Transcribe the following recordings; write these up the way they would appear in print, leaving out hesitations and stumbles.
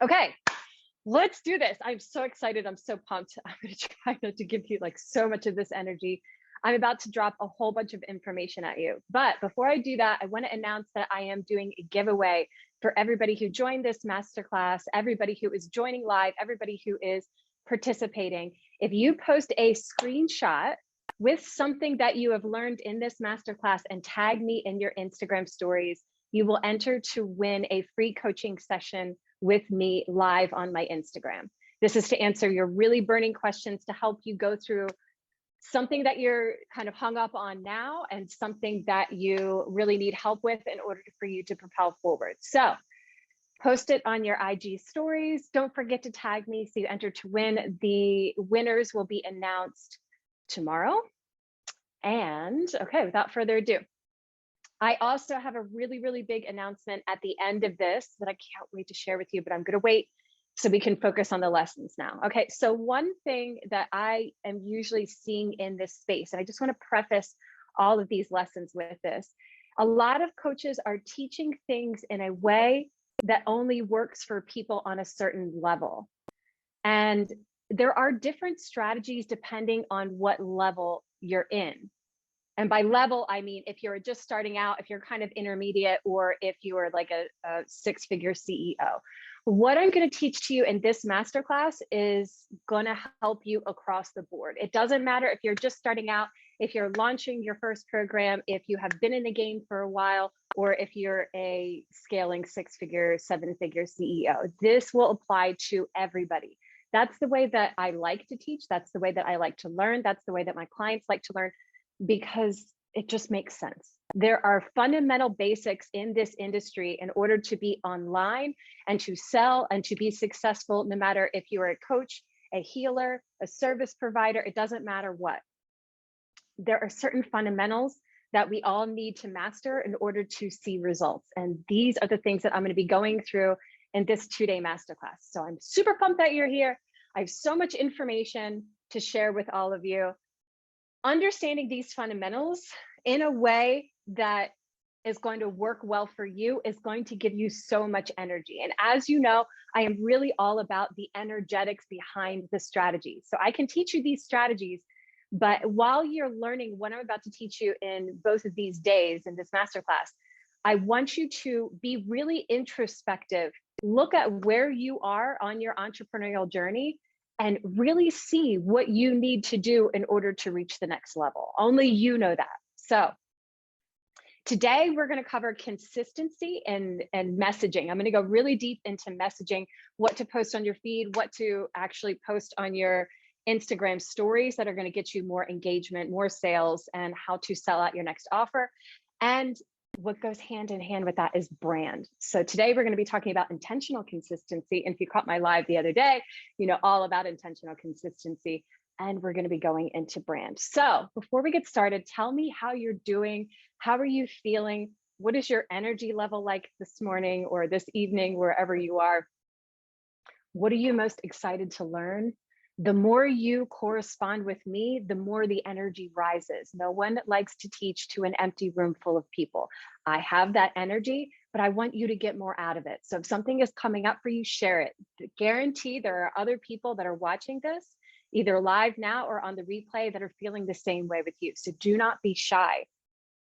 Okay, let's do this. I'm so excited. I'm so pumped. I'm going to try not to give you like so much of this energy. I'm about to drop a whole bunch of information at you. But before I do that, I want to announce that I am doing a giveaway for everybody who joined this masterclass, everybody who is joining live, everybody who is participating. If you post a screenshot with something that you have learned in this masterclass and tag me in your Instagram stories, you will enter to win a free coaching session with me live on my Instagram. This is to answer your really burning questions, to help you go through something that you're kind of hung up on now and something that you really need help with in order for you to propel forward. So post it on your IG stories. Don't forget to tag me so you enter to win. The winners will be announced tomorrow. And okay, without further ado, I also have a really, really big announcement at the end of this that I can't wait to share with you, but I'm going to wait so we can focus on the lessons now. Okay, so one thing that I am usually seeing in this space, and I just want to preface all of these lessons with this, a lot of coaches are teaching things in a way that only works for people on a certain level. And there are different strategies depending on what level you're in. And by level, I mean, if you're just starting out, if you're kind of intermediate, or if you are like a six-figure CEO. What I'm going to teach to you in this masterclass is going to help you across the board. It doesn't matter if you're just starting out, if you're launching your first program, if you have been in the game for a while, or if you're a scaling six-figure, seven-figure CEO. This will apply to everybody. That's the way that I like to teach. That's the way that I like to learn. That's the way that my clients like to learn, because it just makes sense. There are fundamental basics in this industry in order to be online and to sell and to be successful, no matter if you're a coach, a healer, a service provider, it doesn't matter what. There are certain fundamentals that we all need to master in order to see results. And these are the things that I'm going to be going through in this 2-day masterclass. So I'm super pumped that you're here. I have so much information to share with all of you. Understanding these fundamentals in a way that is going to work well for you is going to give you so much energy. And as you know, I am really all about the energetics behind the strategy. So I can teach you these strategies, but while you're learning what I'm about to teach you in both of these days in this masterclass, I want you to be really introspective. Look at where you are on your entrepreneurial journey and really see what you need to do in order to reach the next level. Only you know that. So today we're going to cover consistency and messaging. I'm going to go really deep into messaging, what to post on your feed, what to actually post on your Instagram stories that are going to get you more engagement, more sales, and how to sell out your next offer. And what goes hand in hand with that is brand. So today we're going to be talking about intentional consistency. And if you caught my live the other day, you know all about intentional consistency. And we're going to be going into brand. So before we get started, tell me how you're doing. How are you feeling? What is your energy level like this morning or this evening, wherever you are? What are you most excited to learn? The more you correspond with me, the more the energy rises. No one likes to teach to an empty room full of people. I have that energy, but I want you to get more out of it. So if something is coming up for you, share it. Guarantee there are other people that are watching this, either live now or on the replay, that are feeling the same way with you. So do not be shy.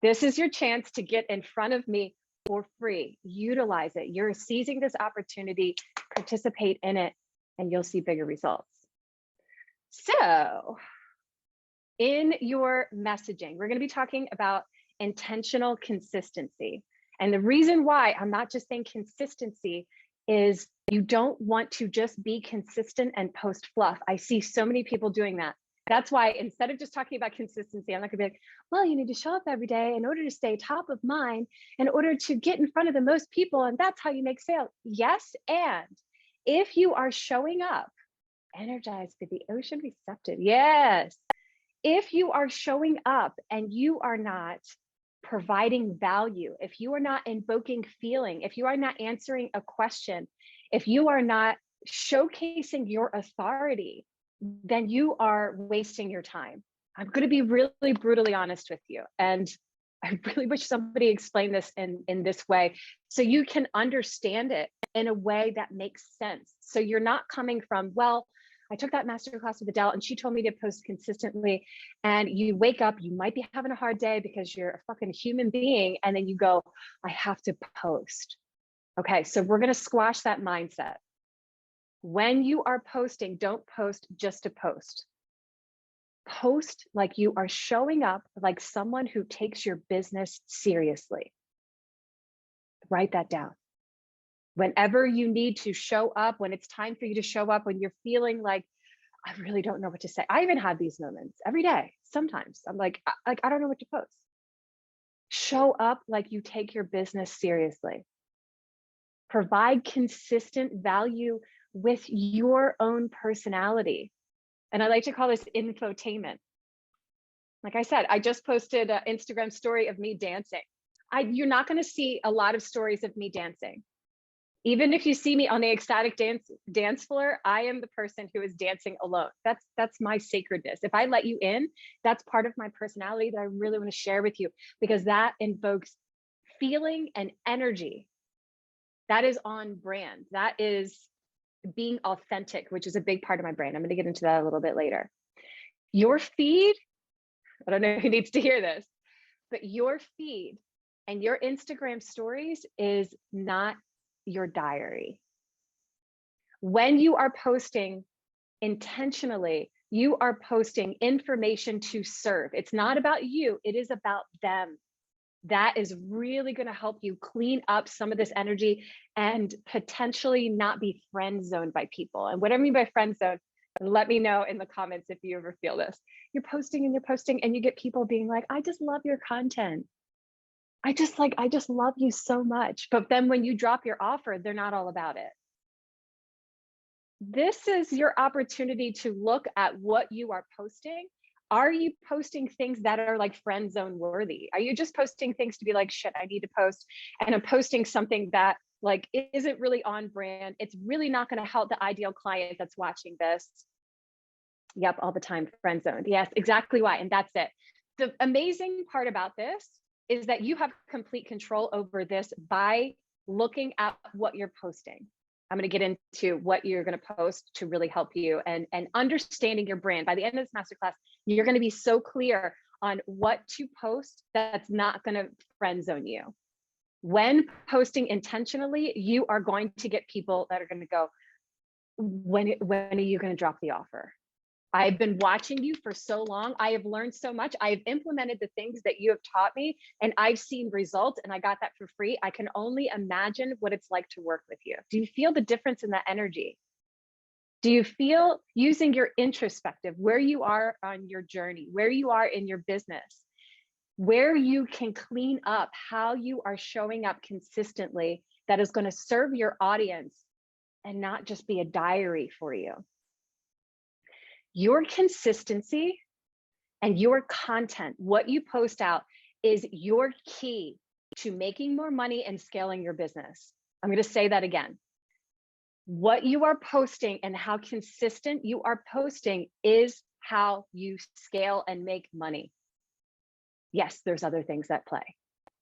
This is your chance to get in front of me for free. Utilize it. You're seizing this opportunity, participate in it, and you'll see bigger results. So in your messaging, we're going to be talking about intentional consistency. And the reason why I'm not just saying consistency is you don't want to just be consistent and post fluff. I see so many people doing that. That's why instead of just talking about consistency, I'm not going to be like, well, you need to show up every day in order to stay top of mind, in order to get in front of the most people. And that's how you make sales. Yes. And if you are showing up, energized for the ocean receptive. Yes. If you are showing up and you are not providing value, if you are not invoking feeling, if you are not answering a question, if you are not showcasing your authority, then you are wasting your time. I'm going to be really brutally honest with you. And I really wish somebody explained this in this way so you can understand it in a way that makes sense. So you're not coming from, well, I took that masterclass with Adele and she told me to post consistently. And you wake up, you might be having a hard day because you're a fucking human being. And then you go, I have to post. Okay, so we're going to squash that mindset. When you are posting, don't post just to post. Post like you are showing up like someone who takes your business seriously. Write that down. Whenever you need to show up, when it's time for you to show up, when you're feeling like, I really don't know what to say. I even have these moments every day. Sometimes I'm like, I don't know what to post. Show up like you take your business seriously. Provide consistent value with your own personality. And I like to call this infotainment. Like I said, I just posted an Instagram story of me dancing. You're not going to see a lot of stories of me dancing. Even if you see me on the ecstatic dance floor, I am the person who is dancing alone. That's my sacredness. If I let you in, that's part of my personality that I really want to share with you, because that invokes feeling and energy. That is on brand. That is being authentic, which is a big part of my brand. I'm going to get into that a little bit later. Your feed, I don't know who needs to hear this, but your feed and your Instagram stories is not your diary. When you are posting intentionally, you are posting information to serve. It's not about you, it is about them. That is really going to help you clean up some of this energy and potentially not be friend zoned by people. And what I mean by friend zone, let me know in the comments if you ever feel this. You're posting and you get people being like, I just love your content. I just love you so much. But then when you drop your offer, they're not all about it. This is your opportunity to look at what you are posting. Are you posting things that are like friend zone worthy? Are you just posting things to be like, shit, I need to post? And I'm posting something that like isn't really on brand. It's really not going to help the ideal client that's watching this. Yep, all the time, friend zoned. Yes, exactly why. And that's it. The amazing part about this is that you have complete control over this by looking at what you're posting. I'm going to get into what you're going to post to really help you and understanding your brand. By the end of this masterclass, you're going to be so clear on what to post that's not going to friend zone you. When posting intentionally, you are going to get people that are going to go, when are you going to drop the offer? I've been watching you for so long. I have learned so much. I've implemented the things that you have taught me and I've seen results and I got that for free. I can only imagine what it's like to work with you. Do you feel the difference in that energy? Do you feel using your introspective, where you are on your journey, where you are in your business, where you can clean up how you are showing up consistently that is going to serve your audience and not just be a diary for you? Your consistency and your content, what you post out, is your key to making more money and scaling your business. I'm going to say that again. What you are posting and how consistent you are posting is how you scale and make money. Yes, there's other things at play.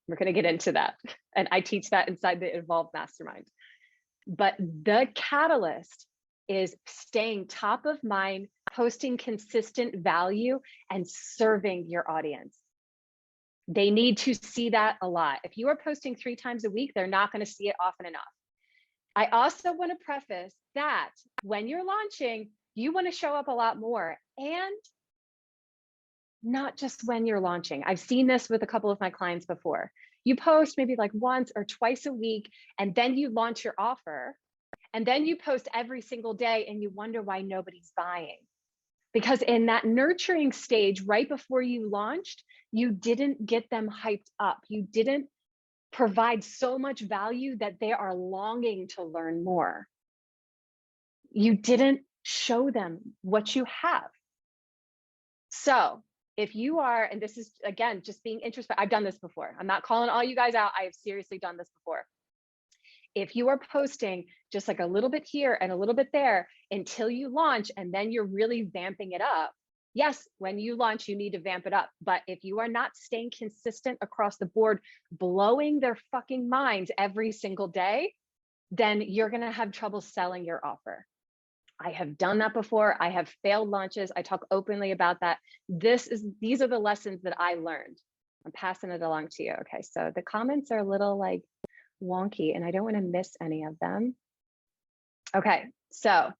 We're going to get into that. And I teach that inside the Evolve Mastermind. But the catalyst is staying top of mind, posting consistent value, and serving your audience. They need to see that a lot. If you are posting 3 times a week, they're not going to see it often enough. I also want to preface that when you're launching, you want to show up a lot more, and not just when you're launching. I've seen this with a couple of my clients before. You post maybe like once or twice a week, and then you launch your offer. And then you post every single day and you wonder why nobody's buying. Because in that nurturing stage, right before you launched, you didn't get them hyped up. You didn't provide so much value that they are longing to learn more. You didn't show them what you have. So if you are, and this is, again, just being introspective, I've done this before. I'm not calling all you guys out. I have seriously done this before. If you are posting just like a little bit here and a little bit there until you launch, and then you're really vamping it up, Yes, when you launch, you need to vamp it up. But if you are not staying consistent across the board, blowing their fucking minds every single day, then you're going to have trouble selling your offer. I have done that before. I have failed launches. I talk openly about that. These are the lessons that I learned. I'm passing it along to you. Okay, so the comments are a little like wonky and I don't want to miss any of them. Okay, so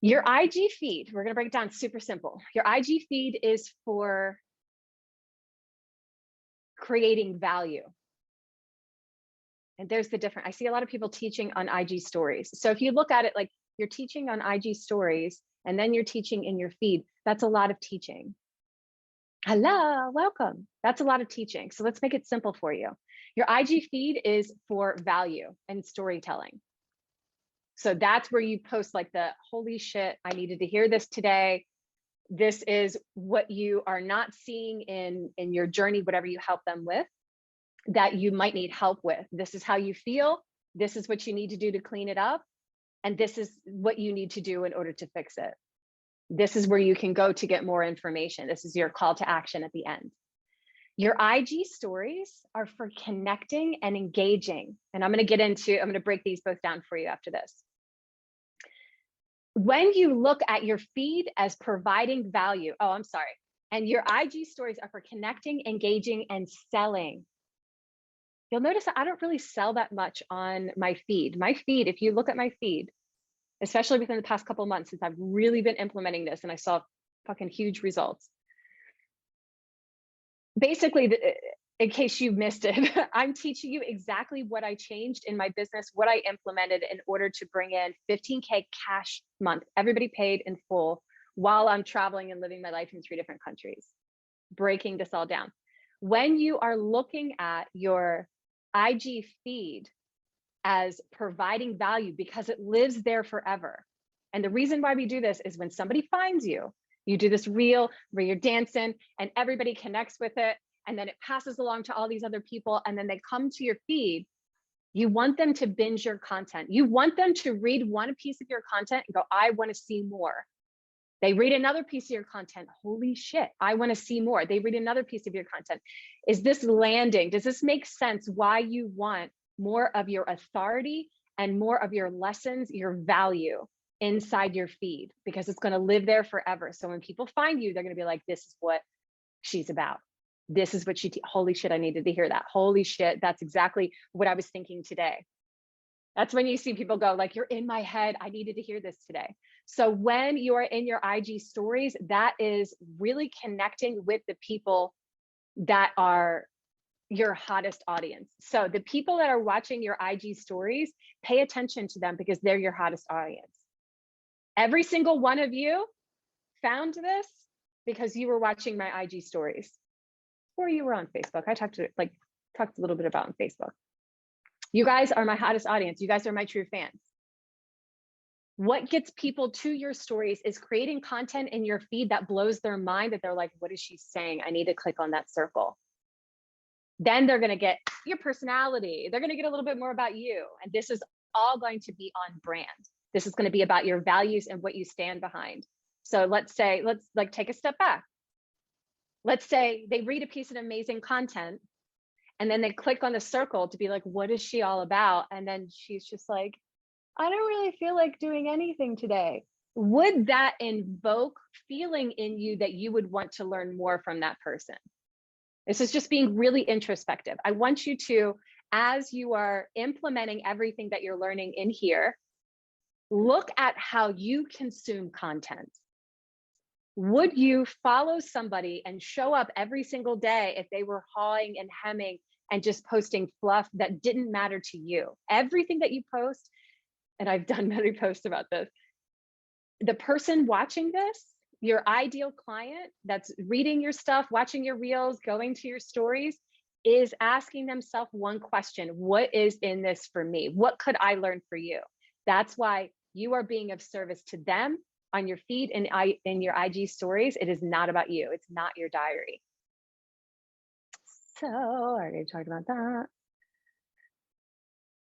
your IG feed, we're going to break it down super simple. Your IG feed is for creating value. And there's the difference. I see a lot of people teaching on IG stories. So if you look at it like you're teaching on IG stories and then you're teaching in your feed, that's a lot of teaching. Hello, welcome. That's a lot of teaching. So let's make it simple for you. Your IG feed is for value and storytelling. So that's where you post like the holy shit, I needed to hear this today. This is what you are not seeing in your journey, whatever you help them with, that you might need help with. This is how you feel. This is what you need to do to clean it up. And this is what you need to do in order to fix it. This is where you can go to get more information. This is your call to action at the end. Your IG stories are for connecting and engaging. And I'm going to break these both down for you after this. When you look at your feed as providing value, and your IG stories are for connecting, engaging, and selling. You'll notice that I don't really sell that much on my feed. My feed, if you look at my feed, especially within the past couple of months since I've really been implementing this and I saw fucking huge results. Basically, in case you missed it, I'm teaching you exactly what I changed in my business, what I implemented in order to bring in 15K cash month, everybody paid in full while I'm traveling and living my life in 3 different countries, breaking this all down. When you are looking at your IG feed as providing value because it lives there forever. And the reason why we do this is when somebody finds you, you do this reel where you're dancing and everybody connects with it. And then it passes along to all these other people. And then they come to your feed. You want them to binge your content. You want them to read one piece of your content and go, I want to see more. They read another piece of your content. Holy shit, I want to see more. They read another piece of your content. Is this landing? Does this make sense why you want more of your authority and more of your lessons, your value inside your feed? Because it's going to live there forever. So when people find you, they're going to be like, this is what she's about. This is what holy shit, I needed to hear that. Holy shit, that's exactly what I was thinking today. That's when you see people go like, you're in my head. I needed to hear this today. So when you are in your IG stories, that is really connecting with the people that are your hottest audience. So the people that are watching your IG stories, pay attention to them because they're your hottest audience. Every single one of you found this because you were watching my IG stories or you were on Facebook. I talked a little bit about on Facebook. You guys are my hottest audience. You guys are my true fans. What gets people to your stories is creating content in your feed that blows their mind, that they're like, what is she saying? I need to click on that circle. Then they're going to get your personality. They're going to get a little bit more about you. And this is all going to be on brand. This is going to be about your values and what you stand behind. So let's take a step back. Let's say they read a piece of amazing content and then they click on the circle to be like, what is she all about? And then she's just like, I don't really feel like doing anything today. Would that invoke feeling in you that you would want to learn more from that person? This is just being really introspective. I want you to, as you are implementing everything that you're learning in here, look at how you consume content. Would you follow somebody and show up every single day if they were hawing and hemming and just posting fluff that didn't matter to you? Everything that you post, and I've done many posts about this, the person watching this, your ideal client that's reading your stuff, watching your reels, going to your stories, is asking themselves one question: what is in this for me? What could I learn for you? That's why you are being of service to them on your feed and in your IG stories. It is not about you. It's not your diary. So I already talked about that.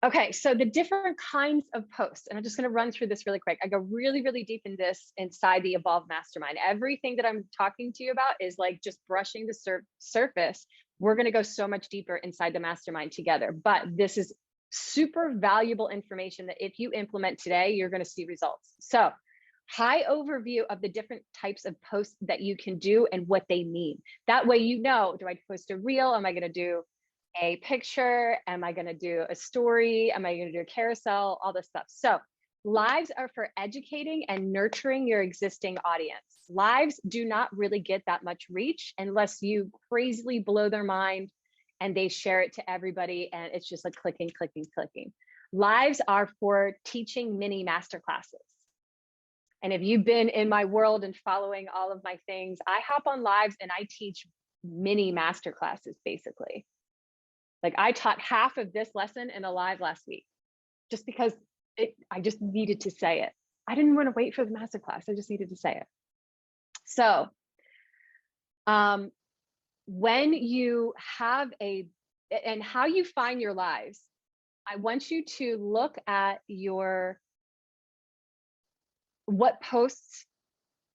Okay, so the different kinds of posts, and I'm just going to run through this really quick. I go really, really deep in this inside the Evolve Mastermind. Everything that I'm talking to you about is like just brushing the surface. We're going to go so much deeper inside the mastermind together. But this is super valuable information that if you implement today, you're going to see results. So, high overview of the different types of posts that you can do and what they mean. That way, you know, do I post a reel? Am I going to do a picture? Am I going to do a story? Am I going to do a carousel? All this stuff. So lives are for educating and nurturing your existing audience. Lives do not really get that much reach unless you crazily blow their mind and they share it to everybody. And it's just like clicking, clicking, clicking. Lives are for teaching mini masterclasses. And if you've been in my world and following all of my things, I hop on lives and I teach mini masterclasses basically. Like I taught half of this lesson in a live last week, just because I just needed to say it. I didn't want to wait for the masterclass. I just needed to say it. So when you have and how you find your lives, I want you to look at what posts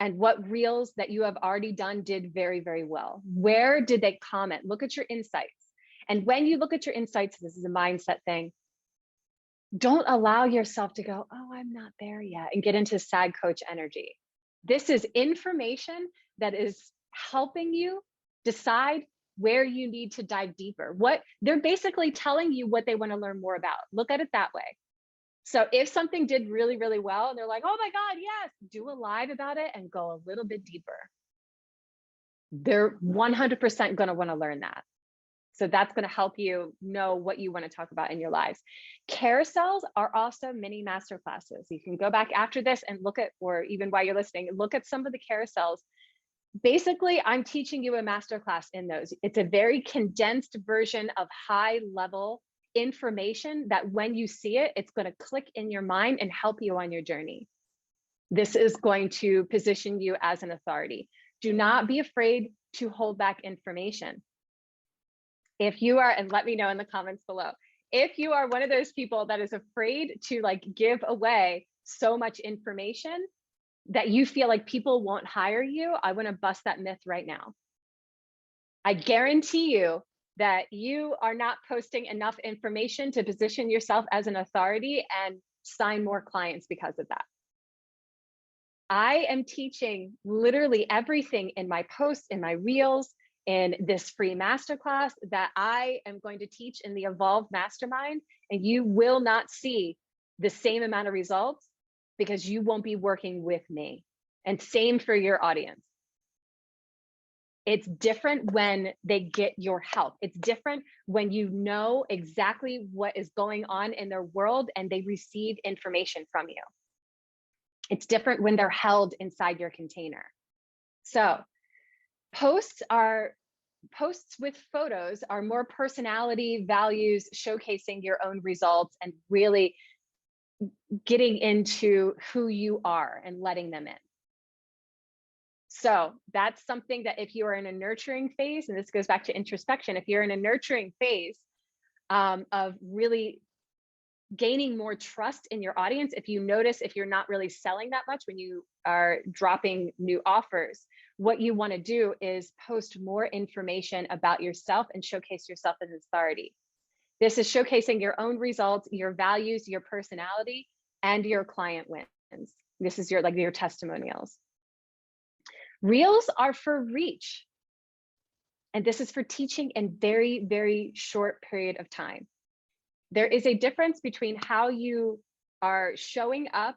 and what reels that you have already done did very, very well. Where did they comment? Look at your insights. And when you look at your insights, this is a mindset thing. Don't allow yourself to go, oh, I'm not there yet, and get into sad coach energy. This is information that is helping you decide where you need to dive deeper. What they're basically telling you what they want to learn more about. Look at it that way. So if something did really, really well, and they're like, oh my God, yes, do a live about it and go a little bit deeper. They're 100% going to want to learn that. So that's going to help you know what you want to talk about in your lives. Carousels are also mini masterclasses. You can go back after this and look at, or even while you're listening, look at some of the carousels. Basically, I'm teaching you a masterclass in those. It's a very condensed version of high level information that when you see it, it's going to click in your mind and help you on your journey. This is going to position you as an authority. Do not be afraid to hold back information. If you are, and let me know in the comments below, if you are one of those people that is afraid to like give away so much information that you feel like people won't hire you, I want to bust that myth right now. I guarantee you that you are not posting enough information to position yourself as an authority and sign more clients because of that. I am teaching literally everything in my posts, in my reels, in this free masterclass that I am going to teach in the Evolve Mastermind, and you will not see the same amount of results because you won't be working with me. And same for your audience. It's different when they get your help. It's different when you know exactly what is going on in their world and they receive information from you. It's different when they're held inside your container. So posts with photos are more personality, values, showcasing your own results and really getting into who you are and letting them in. So that's something that if you are in a nurturing phase, and this goes back to introspection, if you're in a nurturing phase of really gaining more trust in your audience, if you notice if you're not really selling that much when you are dropping new offers, what you want to do is post more information about yourself and showcase yourself as authority. This is showcasing your own results, your values, your personality, and your client wins. This is your testimonials. Reels are for reach. And this is for teaching in very, very short period of time. There is a difference between how you are showing up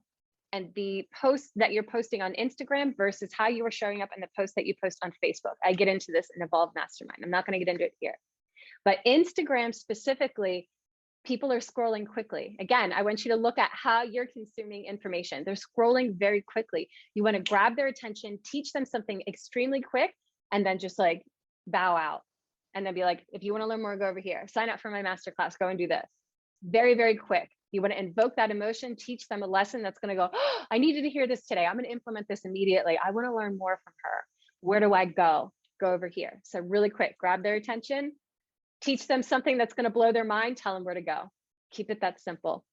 and the posts that you're posting on Instagram versus how you are showing up in the posts that you post on Facebook. I get into this in Evolve Mastermind. I'm not going to get into it here. But Instagram specifically, people are scrolling quickly. Again, I want you to look at how you're consuming information. They're scrolling very quickly. You want to grab their attention, teach them something extremely quick, and then just like bow out. And then be like, if you want to learn more, go over here. Sign up for my masterclass, go and do this. Very, very quick. You want to invoke that emotion, teach them a lesson that's going to go, oh, I needed to hear this today. I'm going to implement this immediately. I want to learn more from her. Where do I go? Go over here. So really quick, grab their attention, teach them something that's going to blow their mind, tell them where to go. Keep it that simple.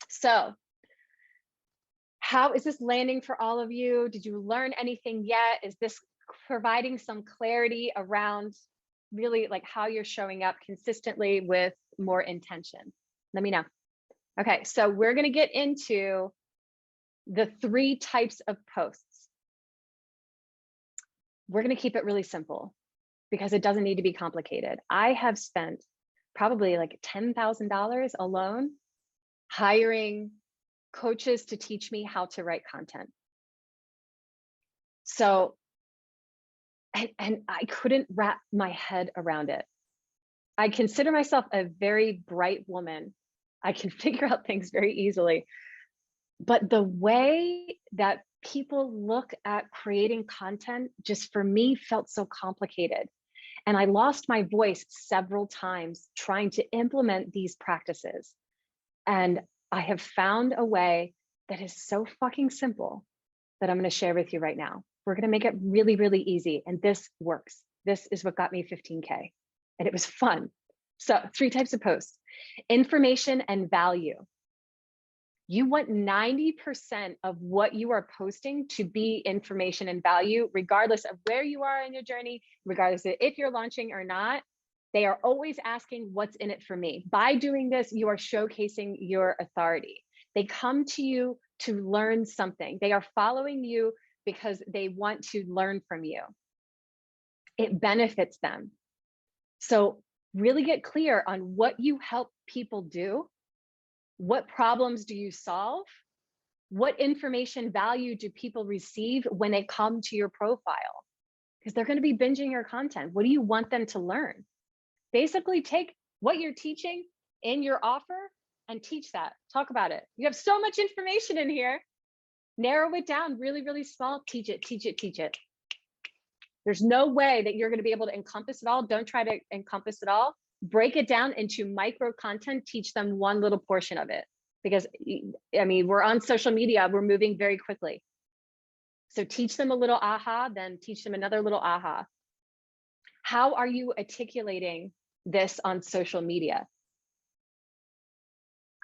So how is this landing for all of you? Did you learn anything yet? Is this providing some clarity around really like how you're showing up consistently with more intention? Let me know. Okay, so we're going to get into the 3 types of posts. We're going to keep it really simple because it doesn't need to be complicated. I have spent probably like $10,000 alone hiring coaches to teach me how to write content. So, and I couldn't wrap my head around it. I consider myself a very bright woman. I can figure out things very easily. But the way that people look at creating content just for me felt so complicated. And I lost my voice several times trying to implement these practices. And I have found a way that is so fucking simple that I'm going to share with you right now. We're going to make it really, really easy. And this works. This is what got me 15K. And it was fun. So 3 types of posts: information and value. You want 90% of what you are posting to be information and value, regardless of where you are in your journey, regardless of if you're launching or not. They are always asking, what's in it for me? By doing this, you are showcasing your authority. They come to you to learn something. They are following you because they want to learn from you. It benefits them. So really get clear on what you help people do. What problems do you solve? What information value do people receive when they come to your profile? Because they're going to be binging your content. What do you want them to learn? Basically, take what you're teaching in your offer and teach that. Talk about it. You have so much information in here. Narrow it down really, really small. Teach it, teach it, teach it. There's no way that you're going to be able to encompass it all. Don't try to encompass it all. Break it down into micro content. Teach them one little portion of it. Because, I mean, we're on social media. We're moving very quickly. So teach them a little aha, then teach them another little aha. How are you articulating this on social media?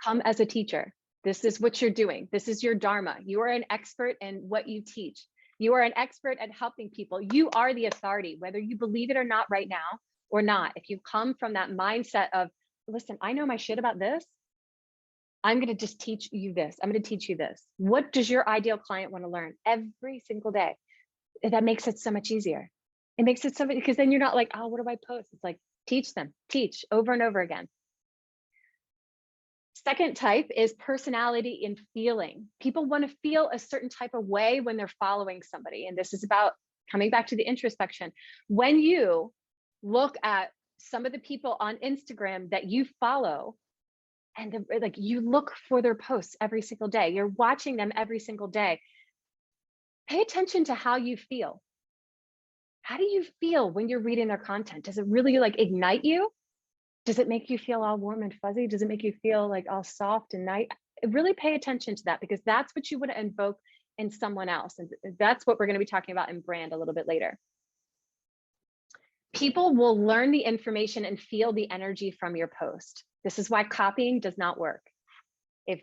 Come as a teacher. This is what you're doing. This is your dharma. You are an expert in what you teach. You are an expert at helping people. You are the authority, whether you believe it or not right now or not. If you come from that mindset of, listen, I know my shit about this. I'm going to just teach you this. I'm going to teach you this. What does your ideal client want to learn every single day? That makes it so much easier. It makes it so much, because then you're not like, oh, what do I post? It's like, teach them, teach over and over again. Second type is personality and feeling. People want to feel a certain type of way when they're following somebody. And this is about coming back to the introspection. When you look at some of the people on Instagram that you follow, and like you look for their posts every single day, you're watching them every single day, pay attention to how you feel. How do you feel when you're reading their content? Does it really like ignite you? Does it make you feel all warm and fuzzy? Does it make you feel like all soft and nice? Really pay attention to that, because that's what you want to invoke in someone else. And that's what we're going to be talking about in brand a little bit later. People will learn the information and feel the energy from your post. This is why copying does not work. If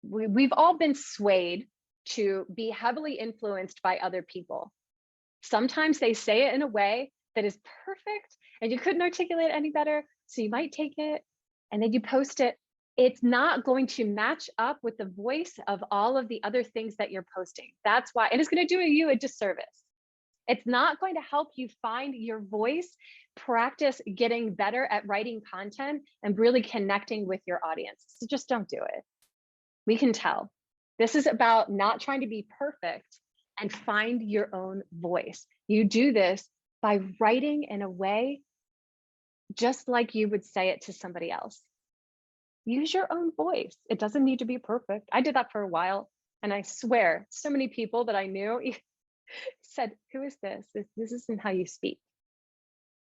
we've all been swayed to be heavily influenced by other people. Sometimes they say it in a way that is perfect and you couldn't articulate it any better. So you might take it and then you post it. It's not going to match up with the voice of all of the other things that you're posting. That's why, and it's going to do you a disservice. It's not going to help you find your voice, practice getting better at writing content and really connecting with your audience. So just don't do it. We can tell. This is about not trying to be perfect and find your own voice. You do this by writing in a way just like you would say it to somebody else. Use your own voice. It doesn't need to be perfect. I did that for a while, and I swear so many people that I knew said, who is this? This isn't how you speak.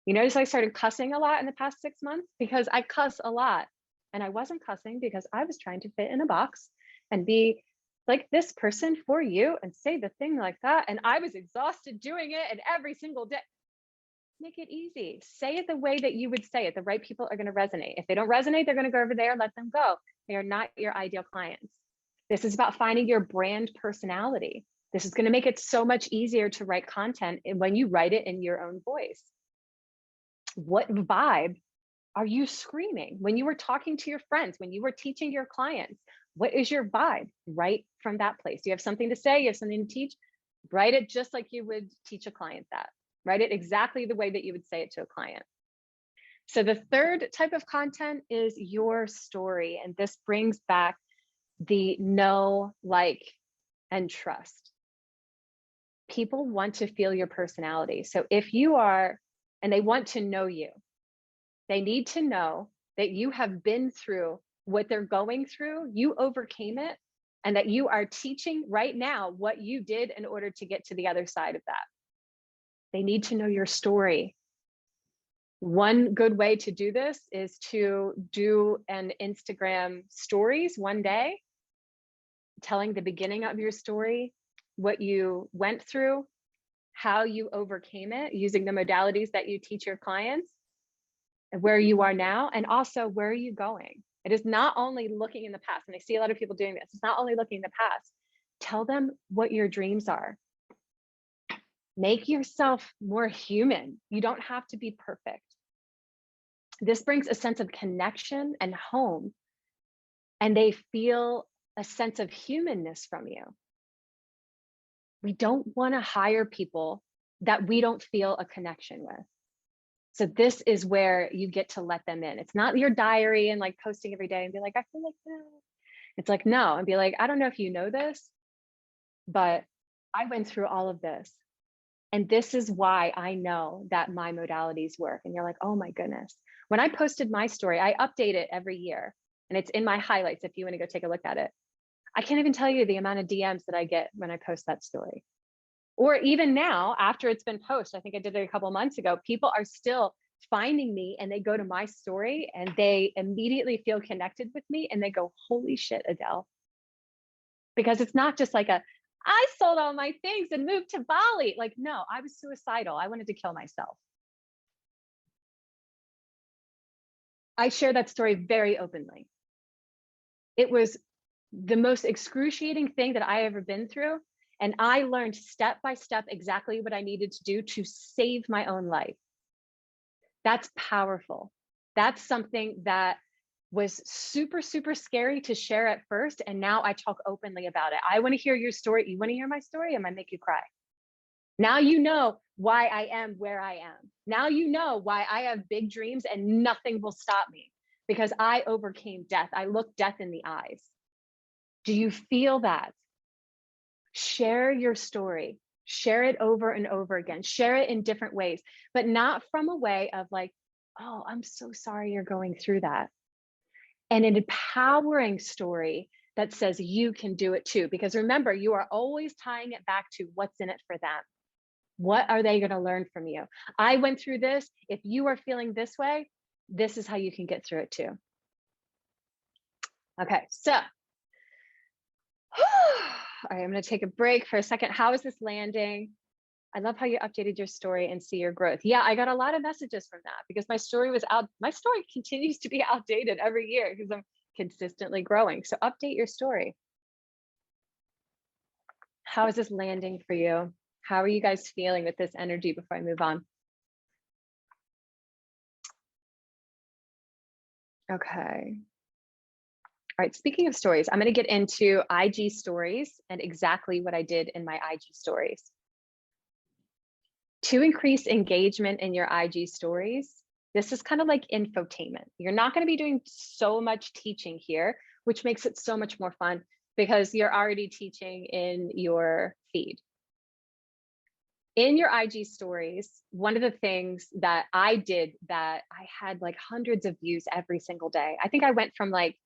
You notice I started cussing a lot in the past 6 months because I cuss a lot, and I wasn't cussing because I was trying to fit in a box and be like this person for you and say the thing like that. And I was exhausted doing it, and every single day. make it easy. Say it the way that you would say it. The right people are going to resonate. If they don't resonate, they're going to go over there, let them go. They are not your ideal clients. This is about finding your brand personality. This is going to make it so much easier to write content when you write it in your own voice. What vibe are you screaming when you were talking to your friends, when you were teaching your clients? What is your vibe? Write from that place. You have something to say, you have something to teach, write it just like you would teach a client that. Write it exactly the way that you would say it to a client. So the third type of content is your story. And this brings back the know, like, and trust. People want to feel your personality. So if you are, and they want to know you, they need to know that you have been through what they're going through, you overcame it, and that you are teaching right now what you did in order to get to the other side of that. They need to know your story. One good way to do this is to do an Instagram stories one day, telling the beginning of your story, what you went through, how you overcame it, using the modalities that you teach your clients, where you are now, and also where are you going. It is not only looking in the past, and I see a lot of people doing this. It's not only looking in the past. Tell them what your dreams are. Make yourself more human. You don't have to be perfect. This brings a sense of connection and home, and they feel a sense of humanness from you. We don't want to hire people that we don't feel a connection with. So this is where you get to let them in. It's not your diary and like posting every day and be like, I feel like that. It's like, no, and be like, I don't know if you know this, but I went through all of this. And this is why I know that my modalities work. And you're like, oh my goodness. When I posted my story, I update it every year. And it's in my highlights if you want to go take a look at it. I can't even tell you the amount of DMs that I get when I post that story. Or even now, after it's been posted, I think I did it a couple of months ago, people are still finding me and they go to my story and they immediately feel connected with me and they go, holy shit, Adele. Because it's not just like I sold all my things and moved to Bali. Like, no, I was suicidal. I wanted to kill myself. I share that story very openly. It was the most excruciating thing that I ever been through. And I learned step by step exactly what I needed to do to save my own life. That's powerful. That's something that was super, super scary to share at first. And now I talk openly about it. I want to hear your story. You want to hear my story? I might make you cry. Now you know why I am where I am. Now you know why I have big dreams and nothing will stop me because I overcame death. I looked death in the eyes. Do you feel that? Share your story. Share it over and over again. Share it in different ways, but not from a way of like, oh, I'm so sorry you're going through that. And an empowering story that says you can do it too. Because remember, you are always tying it back to what's in it for them. What are they going to learn from you? I went through this. If you are feeling this way, this is how you can get through it too. Okay, so all right, I'm going to take a break for a second. How is this landing? I love how you updated your story and see your growth. Yeah, I got a lot of messages from that because my story was out. My story continues to be outdated every year because I'm consistently growing. So update your story. How is this landing for you? How are you guys feeling with this energy before I move on? Okay. All right, speaking of stories, I'm going to get into IG stories and exactly what I did in my IG stories. To increase engagement in your IG stories, this is kind of like infotainment. You're not going to be doing so much teaching here, which makes it so much more fun because you're already teaching in your feed. In your IG stories, one of the things that I did that I had like hundreds of views every single day. I think I went from like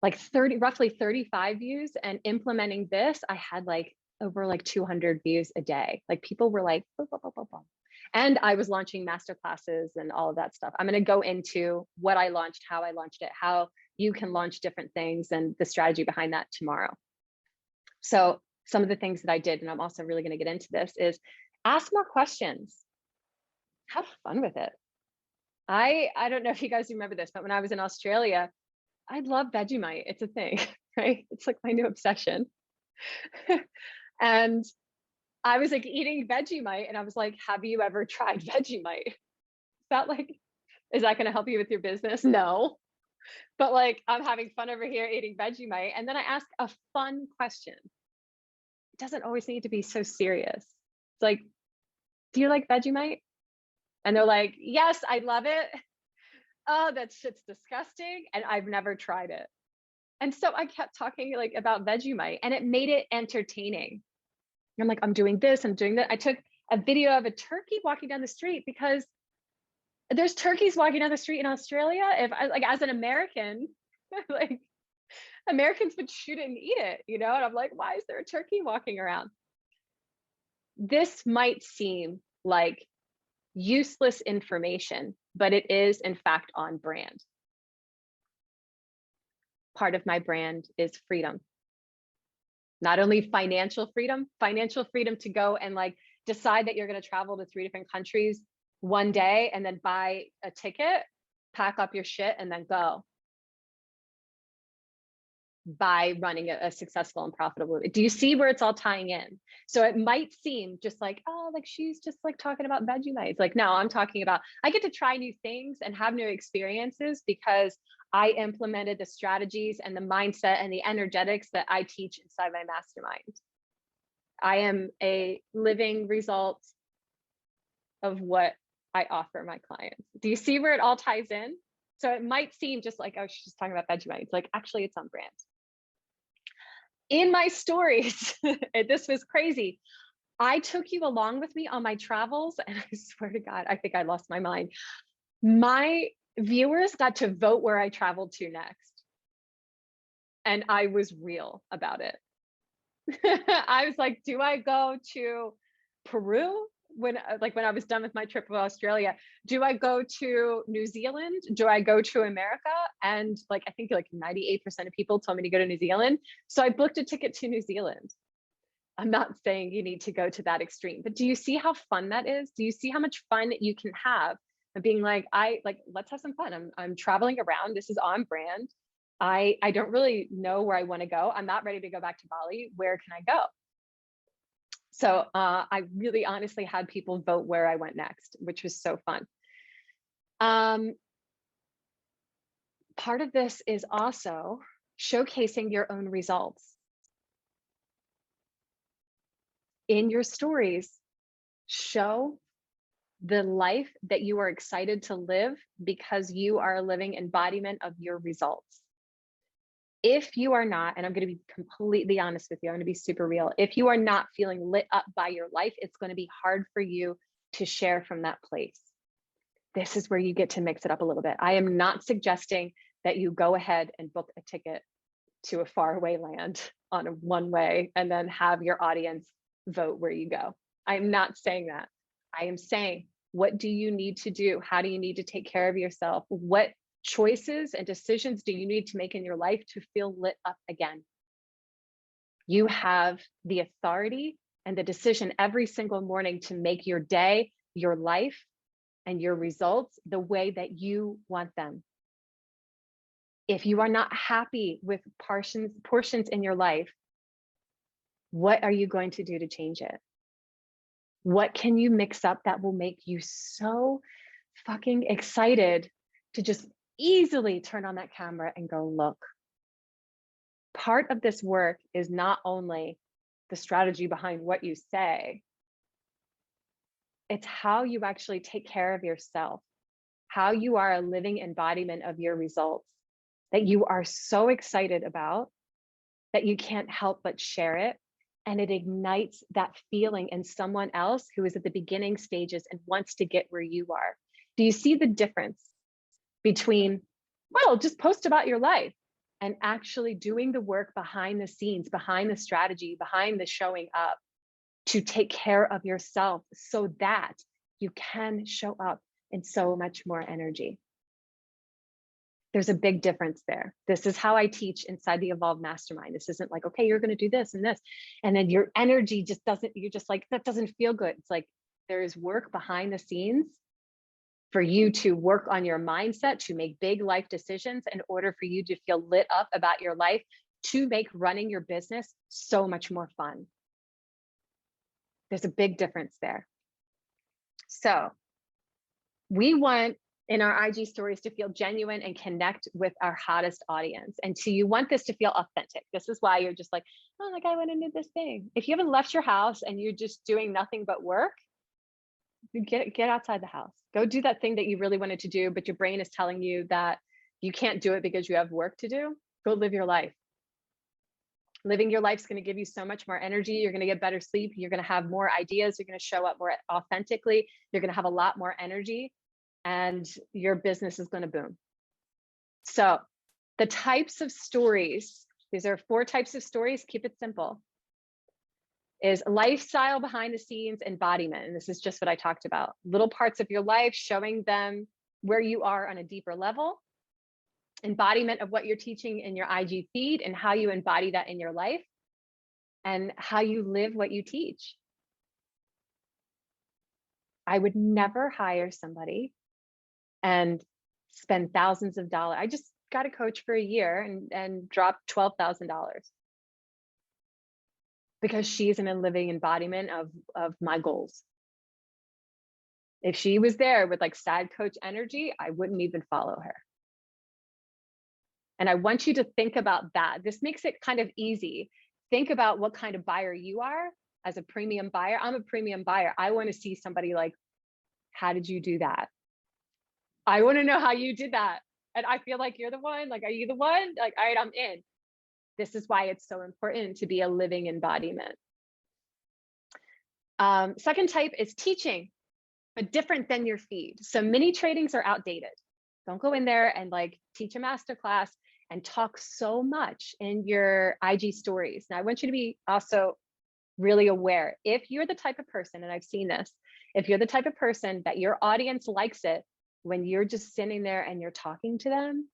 roughly 35 views, and implementing this, I had like over like 200 views a day. Like people were like, boom, boom, boom, boom, boom. And I was launching masterclasses and all of that stuff. I'm going to go into what I launched, how I launched it, how you can launch different things and the strategy behind that tomorrow. So some of the things that I did, and I'm also really going to get into this, is ask more questions. Have fun with it. I don't know if you guys remember this, but when I was in Australia, I love Vegemite. It's a thing, right? It's like my new obsession. And I was like eating Vegemite and I was like, have you ever tried Vegemite? Is that going to help you with your business? No. But like, I'm having fun over here eating Vegemite. And then I ask a fun question. It doesn't always need to be so serious. It's like, do you like Vegemite? And they're like, yes, I love it. Oh, that shit's disgusting. And I've never tried it. And so I kept talking like about Vegemite and it made it entertaining. I'm like, I'm doing this, I'm doing that. I took a video of a turkey walking down the street because there's turkeys walking down the street in Australia. If I like as an American, like Americans would shoot it and eat it, you know? And I'm like, why is there a turkey walking around? This might seem like useless information, but it is in fact on brand. Part of my brand is freedom. Not only financial freedom to go and like decide that you're going to travel to 3 different countries one day and then buy a ticket, pack up your shit and then go. By running a successful and profitable. Do you see where it's all tying in? So it might seem just like, oh, like she's just like talking about Vegemite. It's like, no, I'm talking about, I get to try new things and have new experiences because I implemented the strategies and the mindset and the energetics that I teach inside my mastermind. I am a living result of what I offer my clients. Do you see where it all ties in? So it might seem just like, oh, she's just talking about Vegemite. It's like, actually, it's on brand. In my stories, this was crazy. I took you along with me on my travels, and I swear to God, I think I lost my mind. My viewers got to vote where I traveled to next. And I was real about it. I was like, do I go to Peru? When I was done with my trip to Australia, do I go to New Zealand? Do I go to America? And like, I think like 98% of people told me to go to New Zealand. So I booked a ticket to New Zealand. I'm not saying you need to go to that extreme, but do you see how fun that is? Do you see how much fun you can have and being like, let's have some fun. I'm traveling around. This is on brand. I don't really know where I want to go. I'm not ready to go back to Bali. Where can I go? So I really honestly had people vote where I went next, which was so fun. Part of this is also showcasing your own results. In your stories, show the life that you are excited to live because you are a living embodiment of your results. If you are not, and I'm going to be completely honest with you, I'm going to be super real. If you are not feeling lit up by your life, it's going to be hard for you to share from that place. This is where you get to mix it up a little bit. I am not suggesting that you go ahead and book a ticket to a faraway land on a one-way and then have your audience vote where you go. I'm not saying that. I am saying, what do you need to do? How do you need to take care of yourself? What choices and decisions do you need to make in your life to feel lit up again? You have the authority and the decision every single morning to make your day, your life, and your results the way that you want them. If you are not happy with portions in your life, what are you going to do to change it? What can you mix up that will make you so fucking excited to just easily turn on that camera and go look? Part of this work is not only the strategy behind what you say, it's how you actually take care of yourself, how you are a living embodiment of your results that you are so excited about that you can't help but share it. And it ignites that feeling in someone else who is at the beginning stages and wants to get where you are. Do you see the difference between, well, just post about your life and actually doing the work behind the scenes, behind the strategy, behind the showing up to take care of yourself so that you can show up in so much more energy? There's a big difference there. This is how I teach inside the Evolve Mastermind. This isn't like, okay, you're going to do this and this, and then your energy just doesn't, you're just like, that doesn't feel good. It's like there is work behind the scenes for you to work on your mindset, to make big life decisions in order for you to feel lit up about your life, to make running your business so much more fun. There's a big difference there. So we want in our IG stories to feel genuine and connect with our hottest audience. And so you want this to feel authentic. This is why you're just like, oh, like I went into this thing. If you haven't left your house and you're just doing nothing but work, get outside the house. Go do that thing that you really wanted to do, but your brain is telling you that you can't do it because you have work to do. Go live your life. Living your life is going to give you so much more energy. You're going to get better sleep. You're going to have more ideas. You're going to show up more authentically. You're going to have a lot more energy, and your business is going to boom. So the types of stories, these are 4 types of stories. Keep it simple. Is lifestyle, behind the scenes, embodiment. And this is just what I talked about. Little parts of your life, showing them where you are on a deeper level. Embodiment of what you're teaching in your IG feed and how you embody that in your life and how you live what you teach. I would never hire somebody and spend thousands of dollars. I just got a coach for a year and dropped $12,000 because she's an living embodiment of my goals. If she was there with like sad coach energy, I wouldn't even follow her. And I want you to think about that. This makes it kind of easy. Think about what kind of buyer you are as a premium buyer. I'm a premium buyer. I want to see somebody like, how did you do that? I want to know how you did that. And I feel like you're the one. Like, are you the one? Like, all right, I'm in. This is why it's so important to be a living embodiment. Second type is teaching, but different than your feed. So mini trainings are outdated. Don't go in there and like teach a masterclass and talk so much in your IG stories. Now, I want you to be also really aware. If you're the type of person, and I've seen this, if you're the type of person that your audience likes it when you're just sitting there and you're talking to them,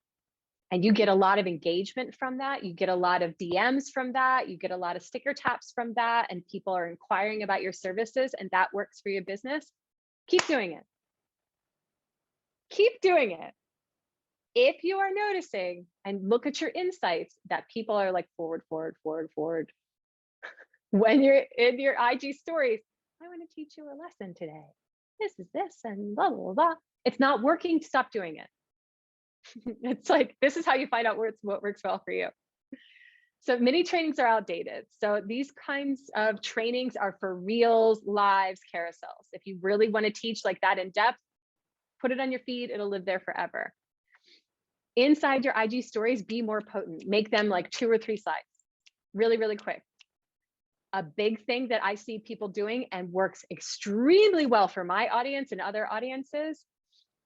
and you get a lot of engagement from that, you get a lot of DMs from that, you get a lot of sticker taps from that, and people are inquiring about your services, and that works for your business, keep doing it. Keep doing it. If you are noticing and look at your insights that people are like forward, when you're in your IG stories, I want to teach you a lesson today. This is this and blah, blah, blah. It's not working, stop doing it. It's like, this is how you find out what works well for you. So mini trainings are outdated. So these kinds of trainings are for reels, lives, carousels. If you really want to teach like that in depth, put it on your feed, it'll live there forever. Inside your IG stories, be more potent. Make them like 2 or 3 slides, really, really quick. A big thing that I see people doing and works extremely well for my audience and other audiences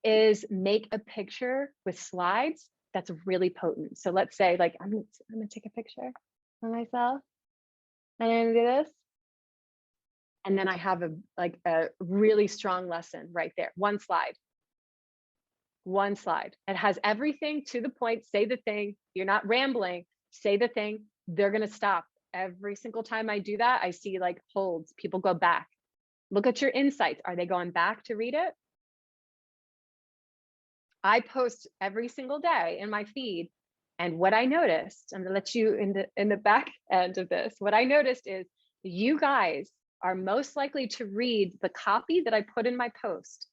is make a picture with slides that's really potent. So let's say like, I'm gonna take a picture of myself and I'm gonna do this. And then I have a really strong lesson right there. One slide. It has everything to the point. Say the thing. You're not rambling. Say the thing. They're going to stop. Every single time I do that, I see like holds. People go back. Look at your insights. Are they going back to read it? I post every single day in my feed. And what I noticed, I'm going to let you in the back end of this. What I noticed is you guys are most likely to read the copy that I put in my post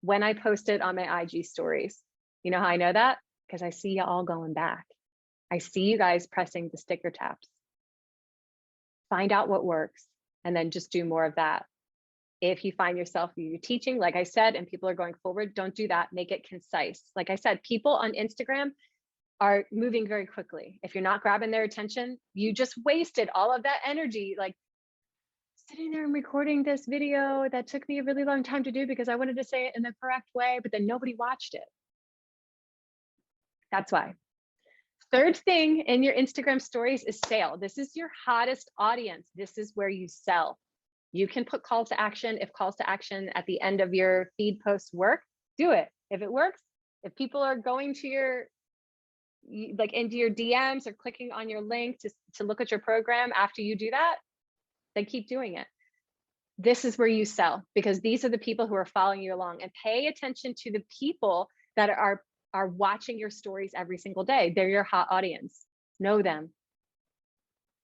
when I post it on my IG stories. You know how I know that? Because I see you all going back. I see you guys pressing the sticker taps. Find out what works and then just do more of that. If you find yourself you're teaching, like I said, and people are going forward, don't do that. Make it concise. Like I said, people on Instagram are moving very quickly. If you're not grabbing their attention, you just wasted all of that energy, like sitting there and recording this video that took me a really long time to do because I wanted to say it in the correct way, but then nobody watched it. That's why. Third thing in your Instagram stories is sale. This is your hottest audience. This is where you sell. You can put call to action. If calls to action at the end of your feed posts work, do it. If it works, if people are going to your, like into your DMs or clicking on your link to look at your program after you do that, then keep doing it. This is where you sell, because these are the people who are following you along. And pay attention to the people that are watching your stories every single day. They're your hot audience. Know them.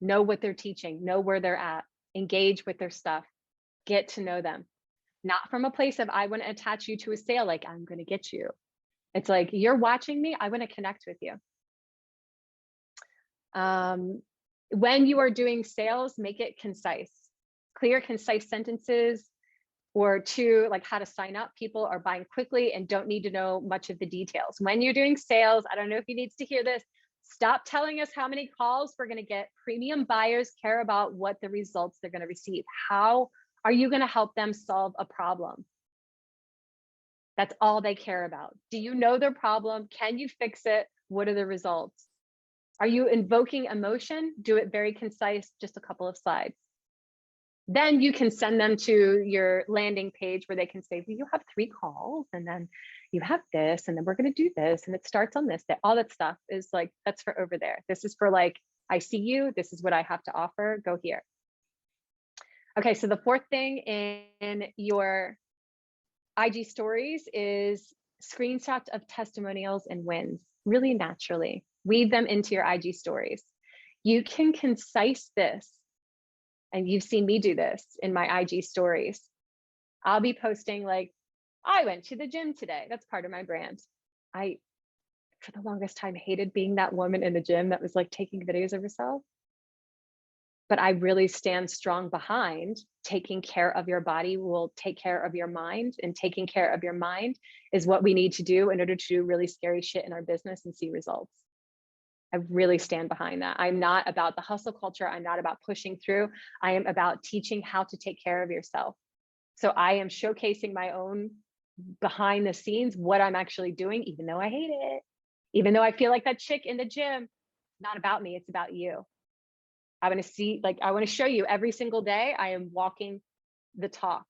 Know what they're teaching. Know where they're at. Engage with their stuff. Get to know them. Not from a place of, I want to attach you to a sale, like I'm going to get you. It's like, you're watching me, I want to connect with you. When you are doing sales, make it concise. Clear, concise sentences, or two, like how to sign up. People are buying quickly and don't need to know much of the details. When you're doing sales, I don't know if you need to hear this, stop telling us how many calls we're going to get. Premium buyers care about what the results they're going to receive. How are you going to help them solve a problem? That's all they care about. Do you know their problem? Can you fix it? What are the results? Are you invoking emotion? Do it very concise, just a couple of slides. Then you can send them to your landing page where they can say, well, you have 3 calls, and then you have this, and then we're going to do this, and it starts on this. That all that stuff is like, that's for over there. This is for like, I see you. This is what I have to offer. Go here. Okay, so the 4th thing in your IG stories is screenshots of testimonials and wins, really naturally. Weave them into your IG stories. You can concise this, and you've seen me do this in my IG stories. I'll be posting like, I went to the gym today. That's part of my brand. I, for the longest time, hated being that woman in the gym that was like taking videos of herself. But I really stand strong behind taking care of your body will take care of your mind, and taking care of your mind is what we need to do in order to do really scary shit in our business and see results. I really stand behind that. I'm not about the hustle culture. I'm not about pushing through. I am about teaching how to take care of yourself. So I am showcasing my own behind the scenes, what I'm actually doing, even though I hate it, even though I feel like that chick in the gym. Not about me, it's about you. I want to see, like, I want to show you every single day I am walking the talk.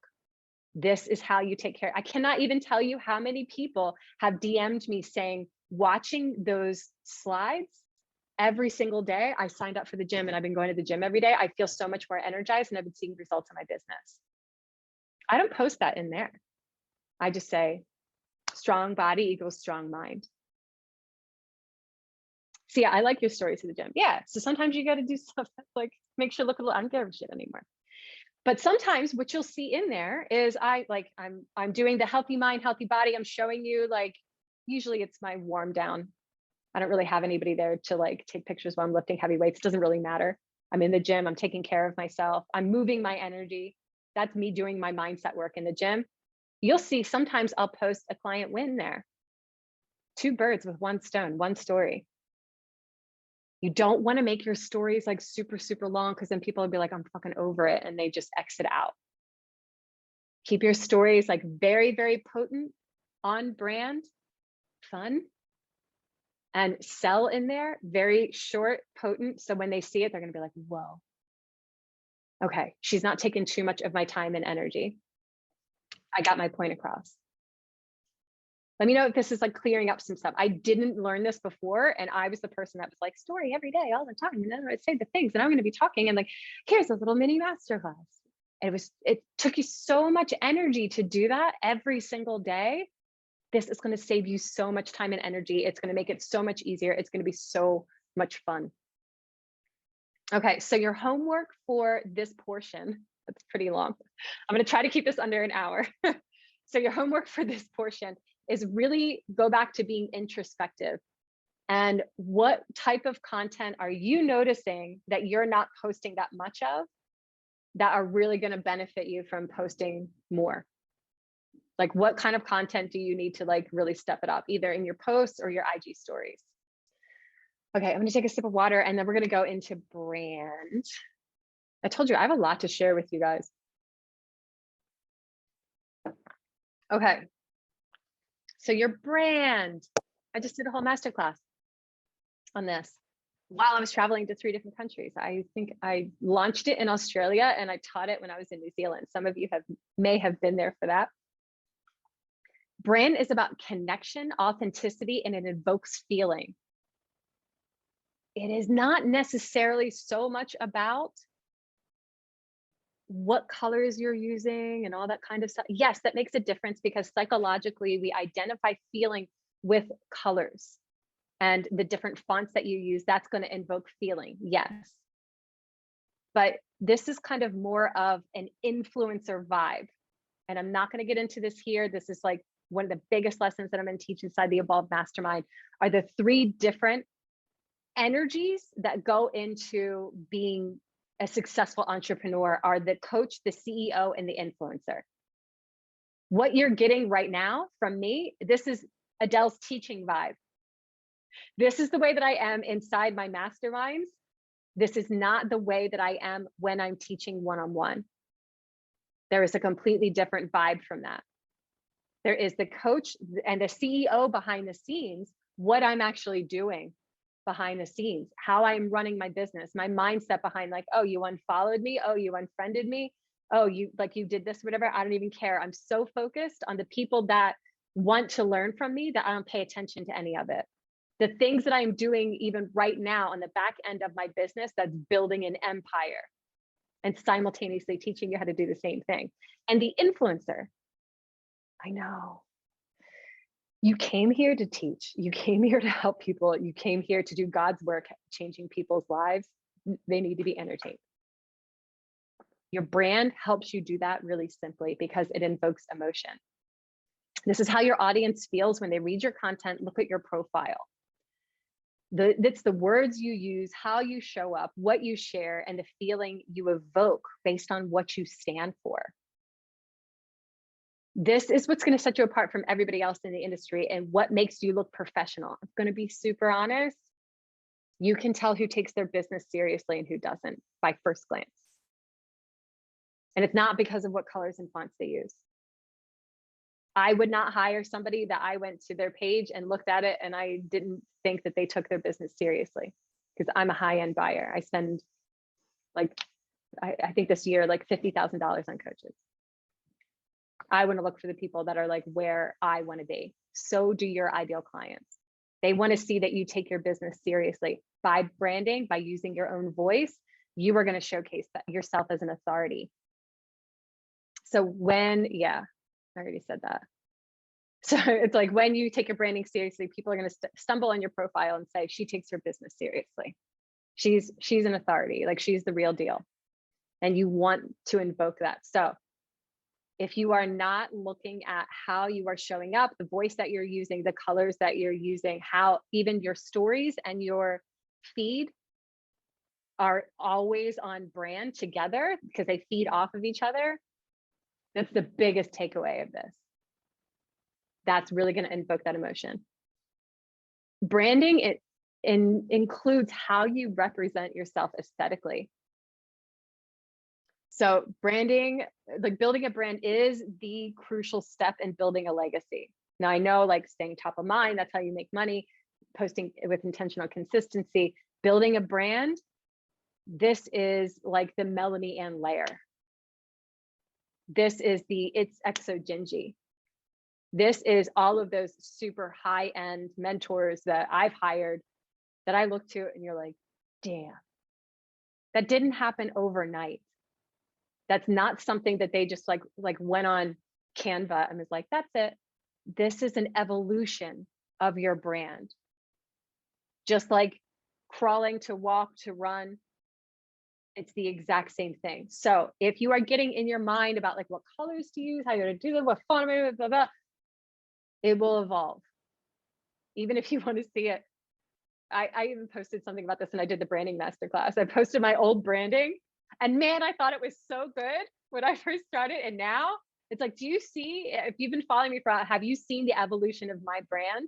This is how you take care. I cannot even tell you how many people have DM'd me saying, watching those slides every single day, I signed up for the gym and I've been going to the gym every day. I feel so much more energized and I've been seeing results in my business. I don't post that in there. I just say, strong body equals strong mind. See, I like your stories to the gym. Yeah. So sometimes you got to do stuff that's like, make sure look a little, I don't give a shit anymore. But sometimes what you'll see in there is I'm doing the healthy mind, healthy body. I'm showing you, like, usually it's my warm down. I don't really have anybody there to like take pictures while I'm lifting heavy weights. It doesn't really matter. I'm in the gym. I'm taking care of myself. I'm moving my energy. That's me doing my mindset work in the gym. You'll see sometimes I'll post a client win there. 2 birds with 1 stone, 1 story. You don't want to make your stories like super, super long, because then people will be like, I'm fucking over it, and they just exit out. Keep your stories like very, very potent, on brand, fun, and sell in there, very short, potent. So when they see it, they're going to be like, whoa, okay, she's not taking too much of my time and energy. I got my point across. Let me know if this is like clearing up some stuff. I didn't learn this before, and I was the person that was like, story every day, all the time, and then I'd say the things, and I'm going to be talking, and like, here's a little mini masterclass. And it took you so much energy to do that every single day. This is going to save you so much time and energy. It's going to make it so much easier. It's going to be so much fun. Okay, so your homework for this portion, that's pretty long. I'm going to try to keep this under an hour. So your homework for this portion is really go back to being introspective. And what type of content are you noticing that you're not posting that much of, that are really going to benefit you from posting more? Like, what kind of content do you need to like really step it up, either in your posts or your IG stories? Okay, I'm going to take a sip of water, and then we're going to go into brand. I told you I have a lot to share with you guys. Okay. So your brand, I just did a whole masterclass on this while I was traveling to 3 different countries. I think I launched it in Australia and I taught it when I was in New Zealand. Some of you may have been there for that. Brand is about connection, authenticity, and it invokes feeling. It is not necessarily so much about what colors you're using and all that kind of stuff. Yes, that makes a difference because psychologically we identify feeling with colors and the different fonts that you use. That's going to invoke feeling. Yes. But this is kind of more of an influencer vibe. And I'm not going to get into this here. This is like one of the biggest lessons that I'm going to teach inside the Evolve Mastermind are the 3 different energies that go into being a successful entrepreneur are the coach, the CEO, and the influencer. What you're getting right now from me, this is Adele's teaching vibe. This is the way that I am inside my masterminds. This is not the way that I am when I'm teaching one-on-one. There is a completely different vibe from that. There is the coach and the CEO behind the scenes, what I'm actually doing behind the scenes, how I'm running my business, my mindset behind like, oh, you unfollowed me. Oh, you unfriended me. Oh, you did this, whatever. I don't even care. I'm so focused on the people that want to learn from me that I don't pay attention to any of it. The things that I'm doing even right now on the back end of my business, that's building an empire and simultaneously teaching you how to do the same thing. And the influencer, I know. You came here to teach. You came here to help people. You came here to do God's work, changing people's lives. They need to be entertained. Your brand helps you do that really simply because it invokes emotion. This is how your audience feels when they read your content. Look at your profile. It's the words you use, how you show up, what you share, and the feeling you evoke based on what you stand for. This is what's going to set you apart from everybody else in the industry and what makes you look professional. I'm going to be super honest. You can tell who takes their business seriously and who doesn't by first glance. And it's not because of what colors and fonts they use. I would not hire somebody that I went to their page and looked at it and I didn't think that they took their business seriously, because I'm a high-end buyer. I spend like, I think this year, like $50,000 on coaches. I want to look for the people that are like where I want to be. So do your ideal clients. They want to see that you take your business seriously by branding, by using your own voice. You are going to showcase that yourself as an authority. So I already said that. So it's like when you take your branding seriously, people are going to stumble on your profile and say, she takes her business seriously. She's an authority, like she's the real deal. And you want to invoke that. So if you are not looking at how you are showing up, the voice that you're using, the colors that you're using, how even your stories and your feed are always on brand together because they feed off of each other, that's the biggest takeaway of this. That's really going to invoke that emotion. Branding, includes how you represent yourself aesthetically. So branding, like building a brand, is the crucial step in building a legacy. Now I know, like staying top of mind, that's how you make money, posting with intentional consistency, building a brand. This is like the Melanie Ann layer. This is it's Exo Gingy. This is all of those super high-end mentors that I've hired that I look to and you're like, damn, that didn't happen overnight. That's not something that they just like went on Canva and was like, that's it. This is an evolution of your brand. Just like crawling to walk to run, it's the exact same thing. So if you are getting in your mind about like what colors to use, how you're going to do them, what font, blah, blah, blah, it will evolve. Even if you want to see it. I even posted something about this when I did the branding masterclass. I posted my old branding and man, I thought it was so good when I first started. And now it's like, do you see, if you've been following me have you seen the evolution of my brand?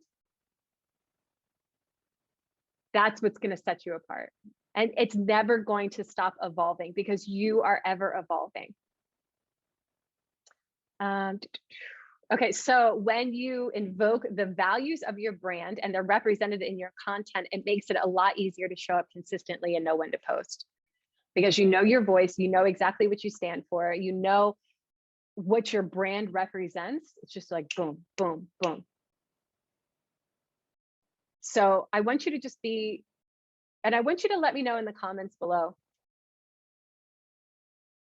That's what's going to set you apart. And it's never going to stop evolving because you are ever evolving. Okay, so when you invoke the values of your brand and they're represented in your content, it makes it a lot easier to show up consistently and know when to post. Because you know your voice, you know exactly what you stand for, you know what your brand represents. It's just like boom, boom, boom. So I want you to just be, and I want you to let me know in the comments below,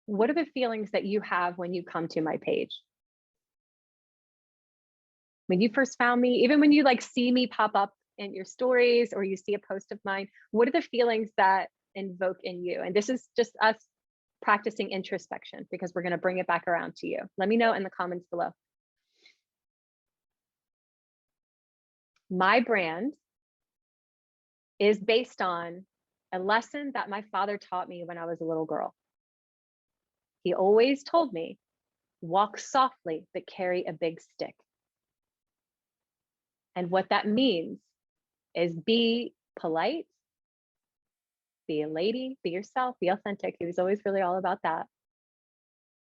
What are the feelings that you have when you come to my page? When you first found me, even when you like see me pop up in your stories or you see a post of mine, what are the feelings that invoke in you? And this is just us practicing introspection because we're going to bring it back around to you. Let me know in the comments below. My brand is based on a lesson that my father taught me when I was a little girl. He always told me, walk softly, but carry a big stick. And what that means is be polite, be a lady, be yourself, be authentic. He was always really all about that.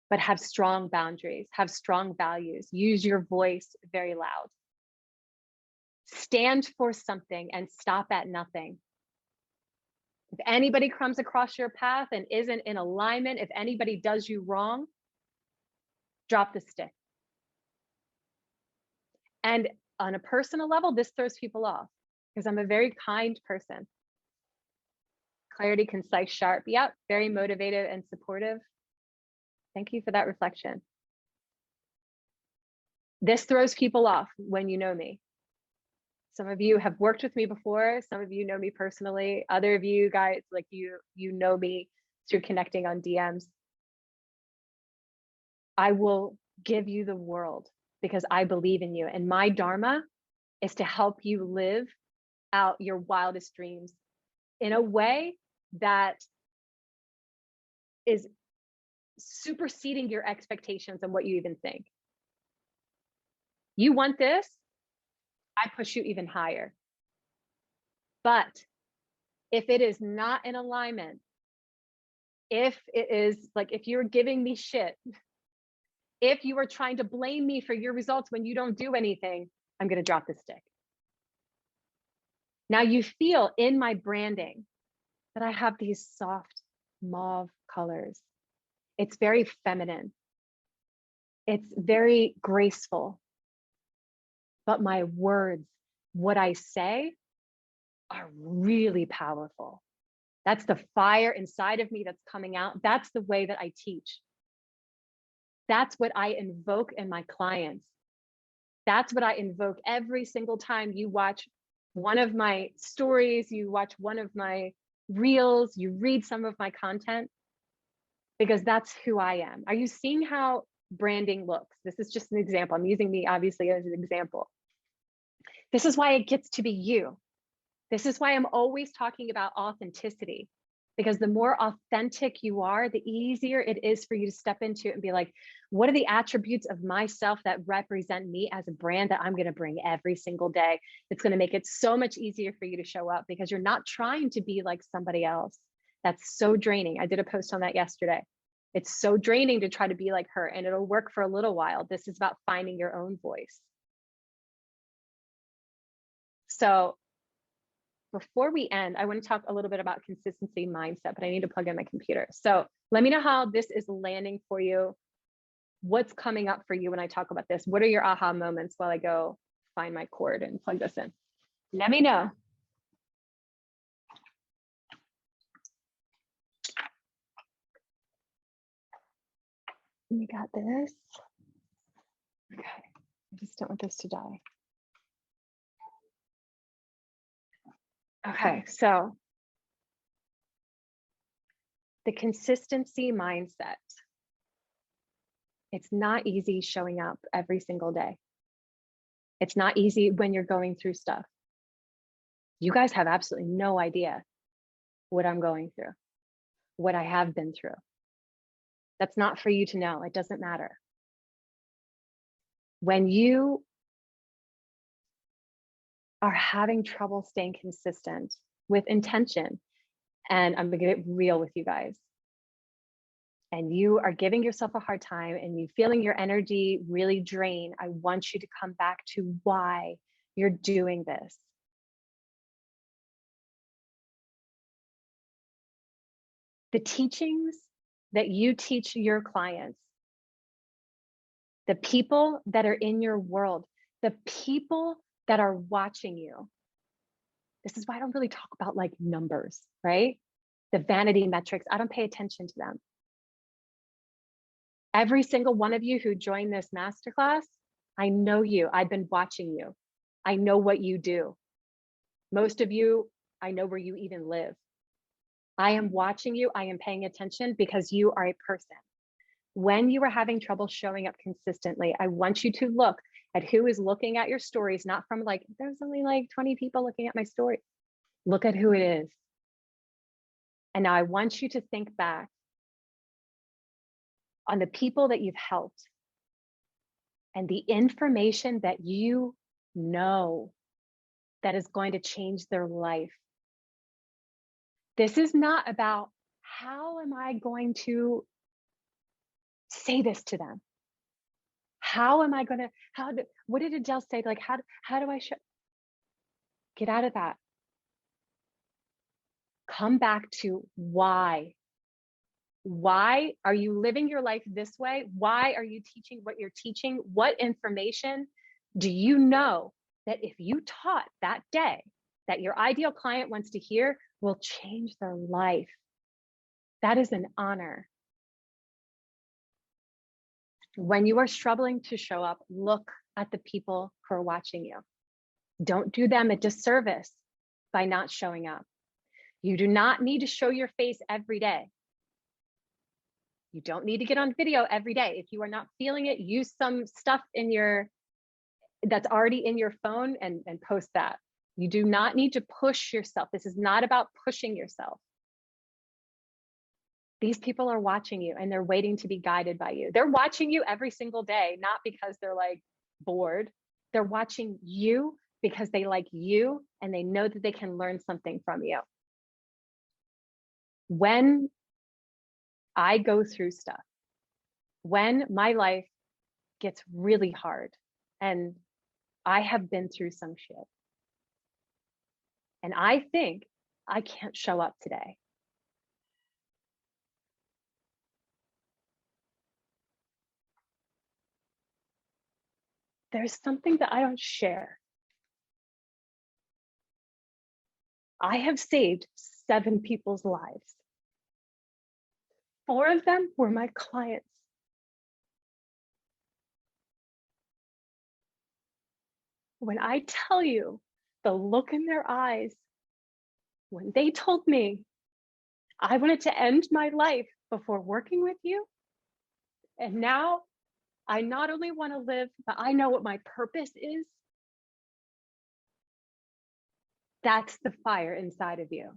But have strong boundaries, have strong values, use your voice very loud. Stand for something and stop at nothing. If anybody comes across your path and isn't in alignment, if anybody does you wrong, drop the stick. And on a personal level, this throws people off because I'm a very kind person. Clarity, concise, sharp. Yep, very motivated and supportive. Thank you for that reflection. This throws people off when you know me. Some of you have worked with me before. Some of you know me personally. Other of you guys, like you know me through connecting on DMs. I will give you the world because I believe in you. And my dharma is to help you live out your wildest dreams in a way that is superseding your expectations and what you even think. You want this, I push you even higher. But if it is not in alignment, if it is like, if you're giving me shit, if you are trying to blame me for your results when you don't do anything, I'm going to drop the stick. Now you feel in my branding that I have these soft mauve colors. It's very feminine. It's very graceful. But my words, what I say, are really powerful. That's the fire inside of me that's coming out. That's the way that I teach. That's what I invoke in my clients. That's what I invoke every single time you watch one of my stories, you watch one of my reels, you read some of my content, because that's who I am. Are you seeing how branding looks? This is just an example. I'm using me obviously as an example. This is why it gets to be you. This is why I'm always talking about authenticity, because the more authentic you are, the easier it is for you to step into it and be like, what are the attributes of myself that represent me as a brand that I'm going to bring every single day? It's going to make it so much easier for you to show up because you're not trying to be like somebody else. That's so draining. I did a post on that yesterday. It's so draining to try to be like her, and it'll work for a little while. This is about finding your own voice. So before we end, I want to talk a little bit about consistency mindset, but I need to plug in my computer. So let me know how this is landing for you. What's coming up for you when I talk about this? What are your aha moments while I go find my cord and plug this in? Let me know. You got this. Okay, I just don't want this to die. Okay, so the consistency mindset. It's not easy showing up every single day. It's not easy when you're going through stuff. You guys have absolutely no idea what I'm going through, what I have been through. That's not for you to know. It doesn't matter. When you are having trouble staying consistent with intention, and I'm gonna get real with you guys, and you are giving yourself a hard time and you feeling your energy really drain, I want you to come back to why you're doing this. The teachings that you teach your clients, the people that are in your world, the people that are watching you. This is why I don't really talk about like numbers, right? The vanity metrics, I don't pay attention to them. Every single one of you who joined this masterclass, I know you. I've been watching you. I know what you do. Most of you, I know where you even live. I am watching you. I am paying attention because you are a person. When you are having trouble showing up consistently, I want you to look at who is looking at your stories, not from like, there's only like 20 people looking at my story. Look at who it is. And now I want you to think back on the people that you've helped and the information that you know that is going to change their life. This is not about how am I going to say this to them? How am I going to, what did Adele say? Like, how do I show? Get out of that. Come back to why. Why are you living your life this way? Why are you teaching what you're teaching? What information do you know that if you taught that day that your ideal client wants to hear will change their life? That is an honor. When you are struggling to show up, look at the people who are watching you. Don't do them a disservice by not showing up. You do not need to show your face every day. You don't need to get on video every day. If you are not feeling it, use some stuff that's already in your phone and post that. You do not need to push yourself. This is not about pushing yourself. These people are watching you and they're waiting to be guided by you. They're watching you every single day, not because they're like bored. They're watching you because they like you and they know that they can learn something from you. When I go through stuff, when my life gets really hard, and I have been through some shit, and I think I can't show up today. There's something that I don't share. I have saved 7 people's lives. 4 of them were my clients. When I tell you the look in their eyes, when they told me I wanted to end my life before working with you, and now I not only want to live, but I know what my purpose is. That's the fire inside of you.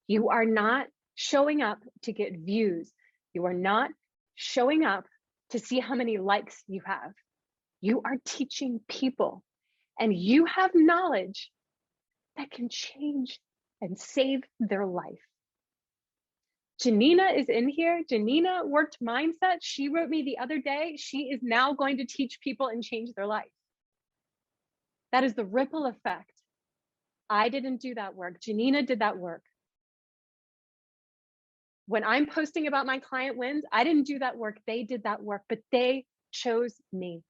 You are not showing up to get views. You are not showing up to see how many likes you have. You are teaching people, and you have knowledge that can change and save their life. Janina is in here. Janina worked mindset. She wrote me the other day. She is now going to teach people and change their life. That is the ripple effect. I didn't do that work. Janina did that work. When I'm posting about my client wins, I didn't do that work. They did that work, but they chose me.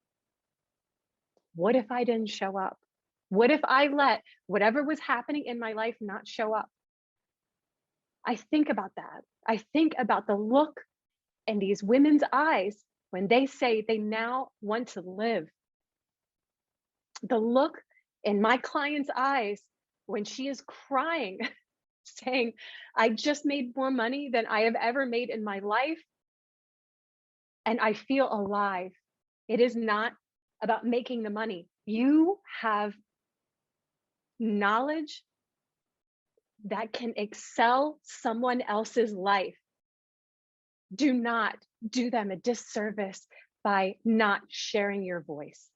What if I didn't show up? What if I let whatever was happening in my life not show up? I think about that. I think about the look in these women's eyes when they say they now want to live. The look in my client's eyes when she is crying, saying, I just made more money than I have ever made in my life, and I feel alive. It is not about making the money. You have knowledge that can excel someone else's life. Do not do them a disservice by not sharing your voice.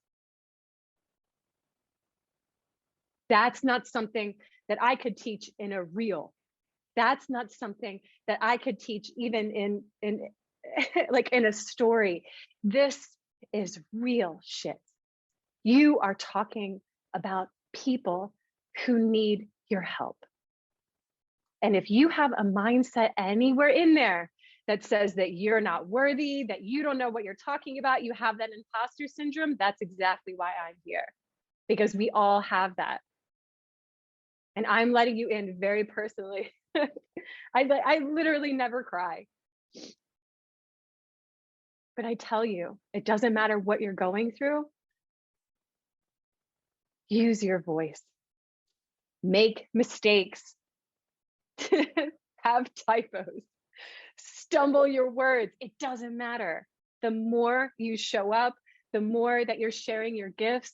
That's not something that I could teach in a reel. That's not something that I could teach even in like in a story. This is real shit. You are talking about people who need your help. And if you have a mindset anywhere in there that says that you're not worthy, that you don't know what you're talking about, you have that imposter syndrome, that's exactly why I'm here. Because we all have that. And I'm letting you in very personally. I, I literally never cry. But I tell you, it doesn't matter what you're going through. Use your voice. Make mistakes. Have typos. Stumble your words. It doesn't matter. The more you show up, the more that you're sharing your gifts,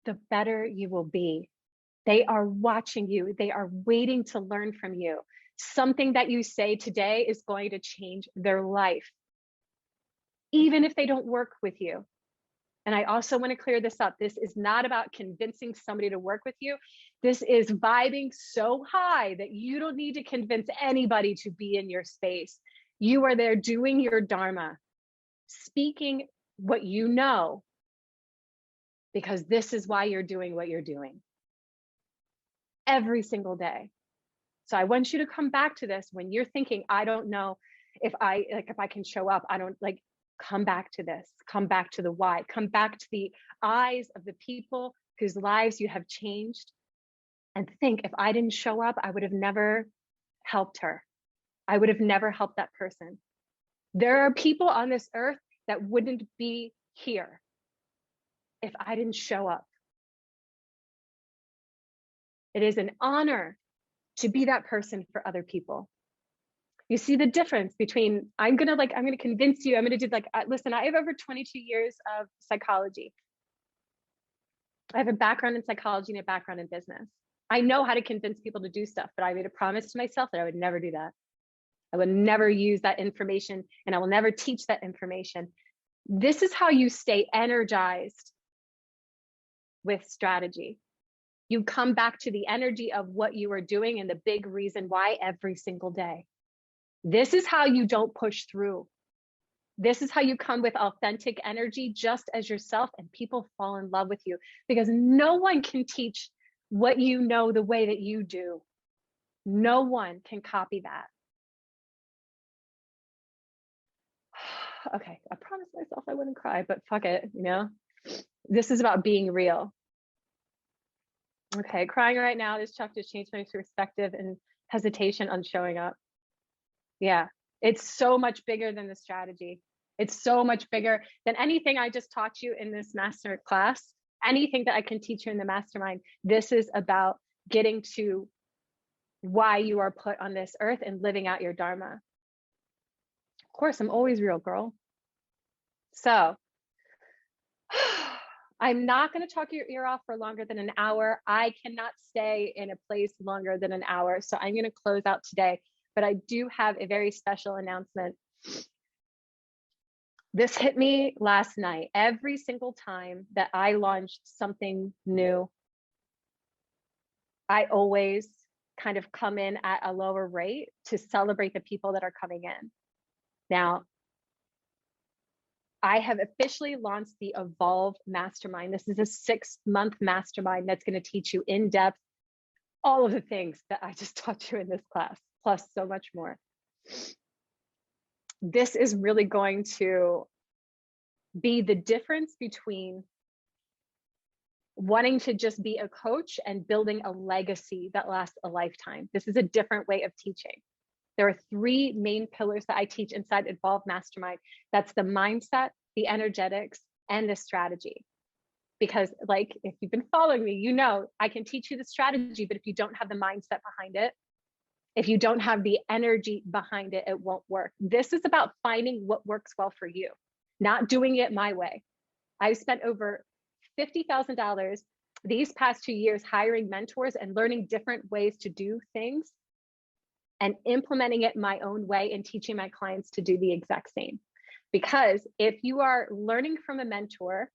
the better you will be. They are watching you. They are waiting to learn from you. Something that you say today is going to change their life, even if they don't work with you. And I also want to clear this up. This is not about convincing somebody to work with you. This is vibing so high that you don't need to convince anybody to be in your space. You are there doing your dharma, speaking what you know, because this is why you're doing what you're doing every single day. So I want you to come back to this when you're thinking, I don't know if I can show up. I don't like, come back to this, come back to the why, come back to the eyes of the people whose lives you have changed, and think, if I didn't show up, I would have never helped her. I would have never helped that person. There are people on this earth that wouldn't be here if I didn't show up. It is an honor to be that person for other people. You see the difference between, I'm gonna convince you, I'm gonna do listen, I have over 22 years of psychology. I have a background in psychology and a background in business. I know how to convince people to do stuff, but I made a promise to myself that I would never do that. I would never use that information, and I will never teach that information. This is how you stay energized with strategy. You come back to the energy of what you are doing and the big reason why every single day. This is how you don't push through. This is how you come with authentic energy just as yourself, and people fall in love with you, because no one can teach what you know the way that you do. No one can copy that. Okay, I promised myself I wouldn't cry, but fuck it, you know? This is about being real. Okay, crying right now. This chapter has changed my perspective and hesitation on showing up. Yeah, it's so much bigger than the strategy. It's so much bigger than anything I just taught you in this master class, anything that I can teach you in the mastermind. This is about getting to why you are put on this earth and living out your dharma. Of course, I'm always real, girl. So I'm not going to talk your ear off for longer than an hour. I cannot stay in a place longer than an hour. So I'm going to close out today, but I do have a very special announcement. This hit me last night. Every single time that I launched something new, I always kind of come in at a lower rate to celebrate the people that are coming in. Now, I have officially launched the Evolve Mastermind. This is a 6-month mastermind that's going to teach you in depth all of the things that I just taught you in this class, plus so much more. This is really going to be the difference between wanting to just be a coach and building a legacy that lasts a lifetime. This is a different way of teaching. There are 3 main pillars that I teach inside Evolve Mastermind. That's the mindset, the energetics, and the strategy. Because like, if you've been following me, you know, I can teach you the strategy, but if you don't have the mindset behind it, if you don't have the energy behind it, it won't work. This is about finding what works well for you, not doing it my way. I've spent over $50,000 these past 2 years hiring mentors and learning different ways to do things and implementing it my own way and teaching my clients to do the exact same. Because if you are learning from a mentor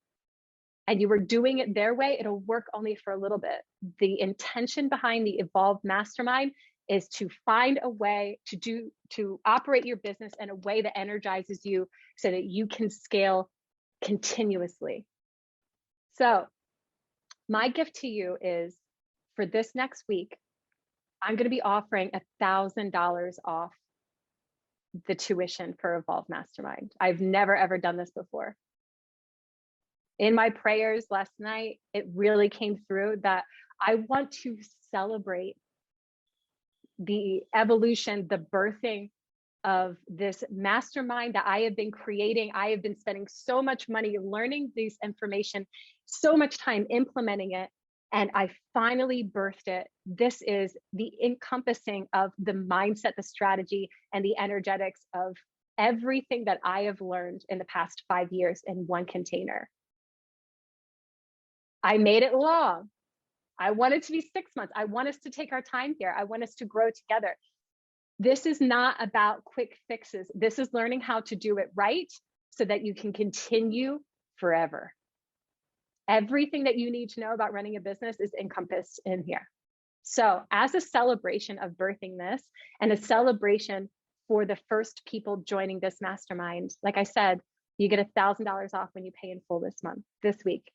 and you are doing it their way, it'll work only for a little bit. The intention behind the Evolve Mastermind is to find a way to operate your business in a way that energizes you so that you can scale continuously. So my gift to you is, for this next week, I'm going to be offering $1,000 off the tuition for Evolve Mastermind. I've never, ever done this before. In my prayers last night, it really came through that I want to celebrate the evolution, the birthing of this mastermind that I have been creating. I have been spending so much money learning this information, so much time implementing it, and I finally birthed it. This is the encompassing of the mindset, the strategy, and the energetics of everything that I have learned in the past 5 years in one container. I made it long. I want it to be 6 months. I want us to take our time here. I want us to grow together. This is not about quick fixes. This is learning how to do it right so that you can continue forever. Everything that you need to know about running a business is encompassed in here. So as a celebration of birthing this and a celebration for the first people joining this mastermind, like I said, you get $1,000 off when you pay in full this week.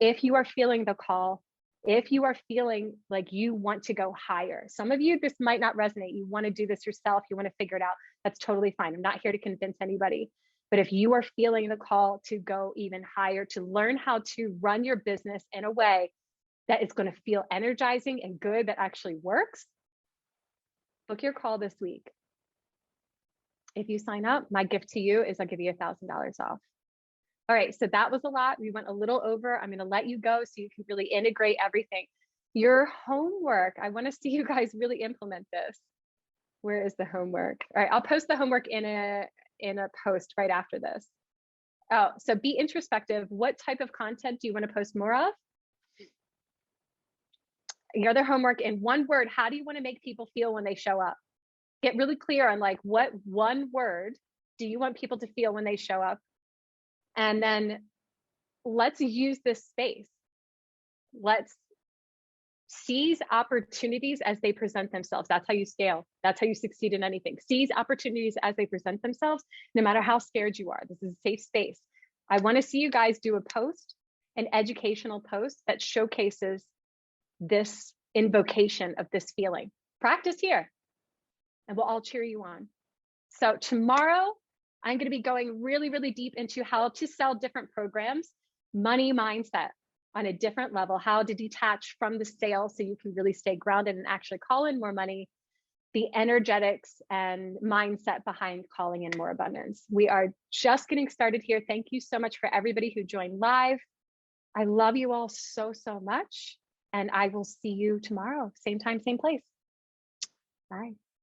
If you are feeling the call, if you are feeling like you want to go higher, some of you, this might not resonate. You want to do this yourself. You want to figure it out. That's totally fine. I'm not here to convince anybody. But if you are feeling the call to go even higher, to learn how to run your business in a way that is going to feel energizing and good, that actually works, book your call this week. If you sign up, my gift to you is I'll give you $1,000 off. All right, so that was a lot. We went a little over. I'm going to let you go so you can really integrate everything. Your homework, I want to see you guys really implement this. Where is the homework? All right, I'll post the homework in a post right after this. Oh, so be introspective. What type of content do you want to post more of? Your other homework, in one word, how do you want to make people feel when they show up? Get really clear on like what one word do you want people to feel when they show up? And then let's use this space. Let's seize opportunities as they present themselves. That's how you scale. That's how you succeed in anything. Seize opportunities as they present themselves, no matter how scared you are. This is a safe space. I want to see you guys do a post, an educational post that showcases this invocation of this feeling. Practice here, and we'll all cheer you on. So tomorrow, I'm going to be going really, really deep into how to sell different programs, money mindset on a different level, how to detach from the sale so you can really stay grounded and actually call in more money, the energetics and mindset behind calling in more abundance. We are just getting started here. Thank you so much for everybody who joined live. I love you all so, so much. And I will see you tomorrow, same time, same place. Bye.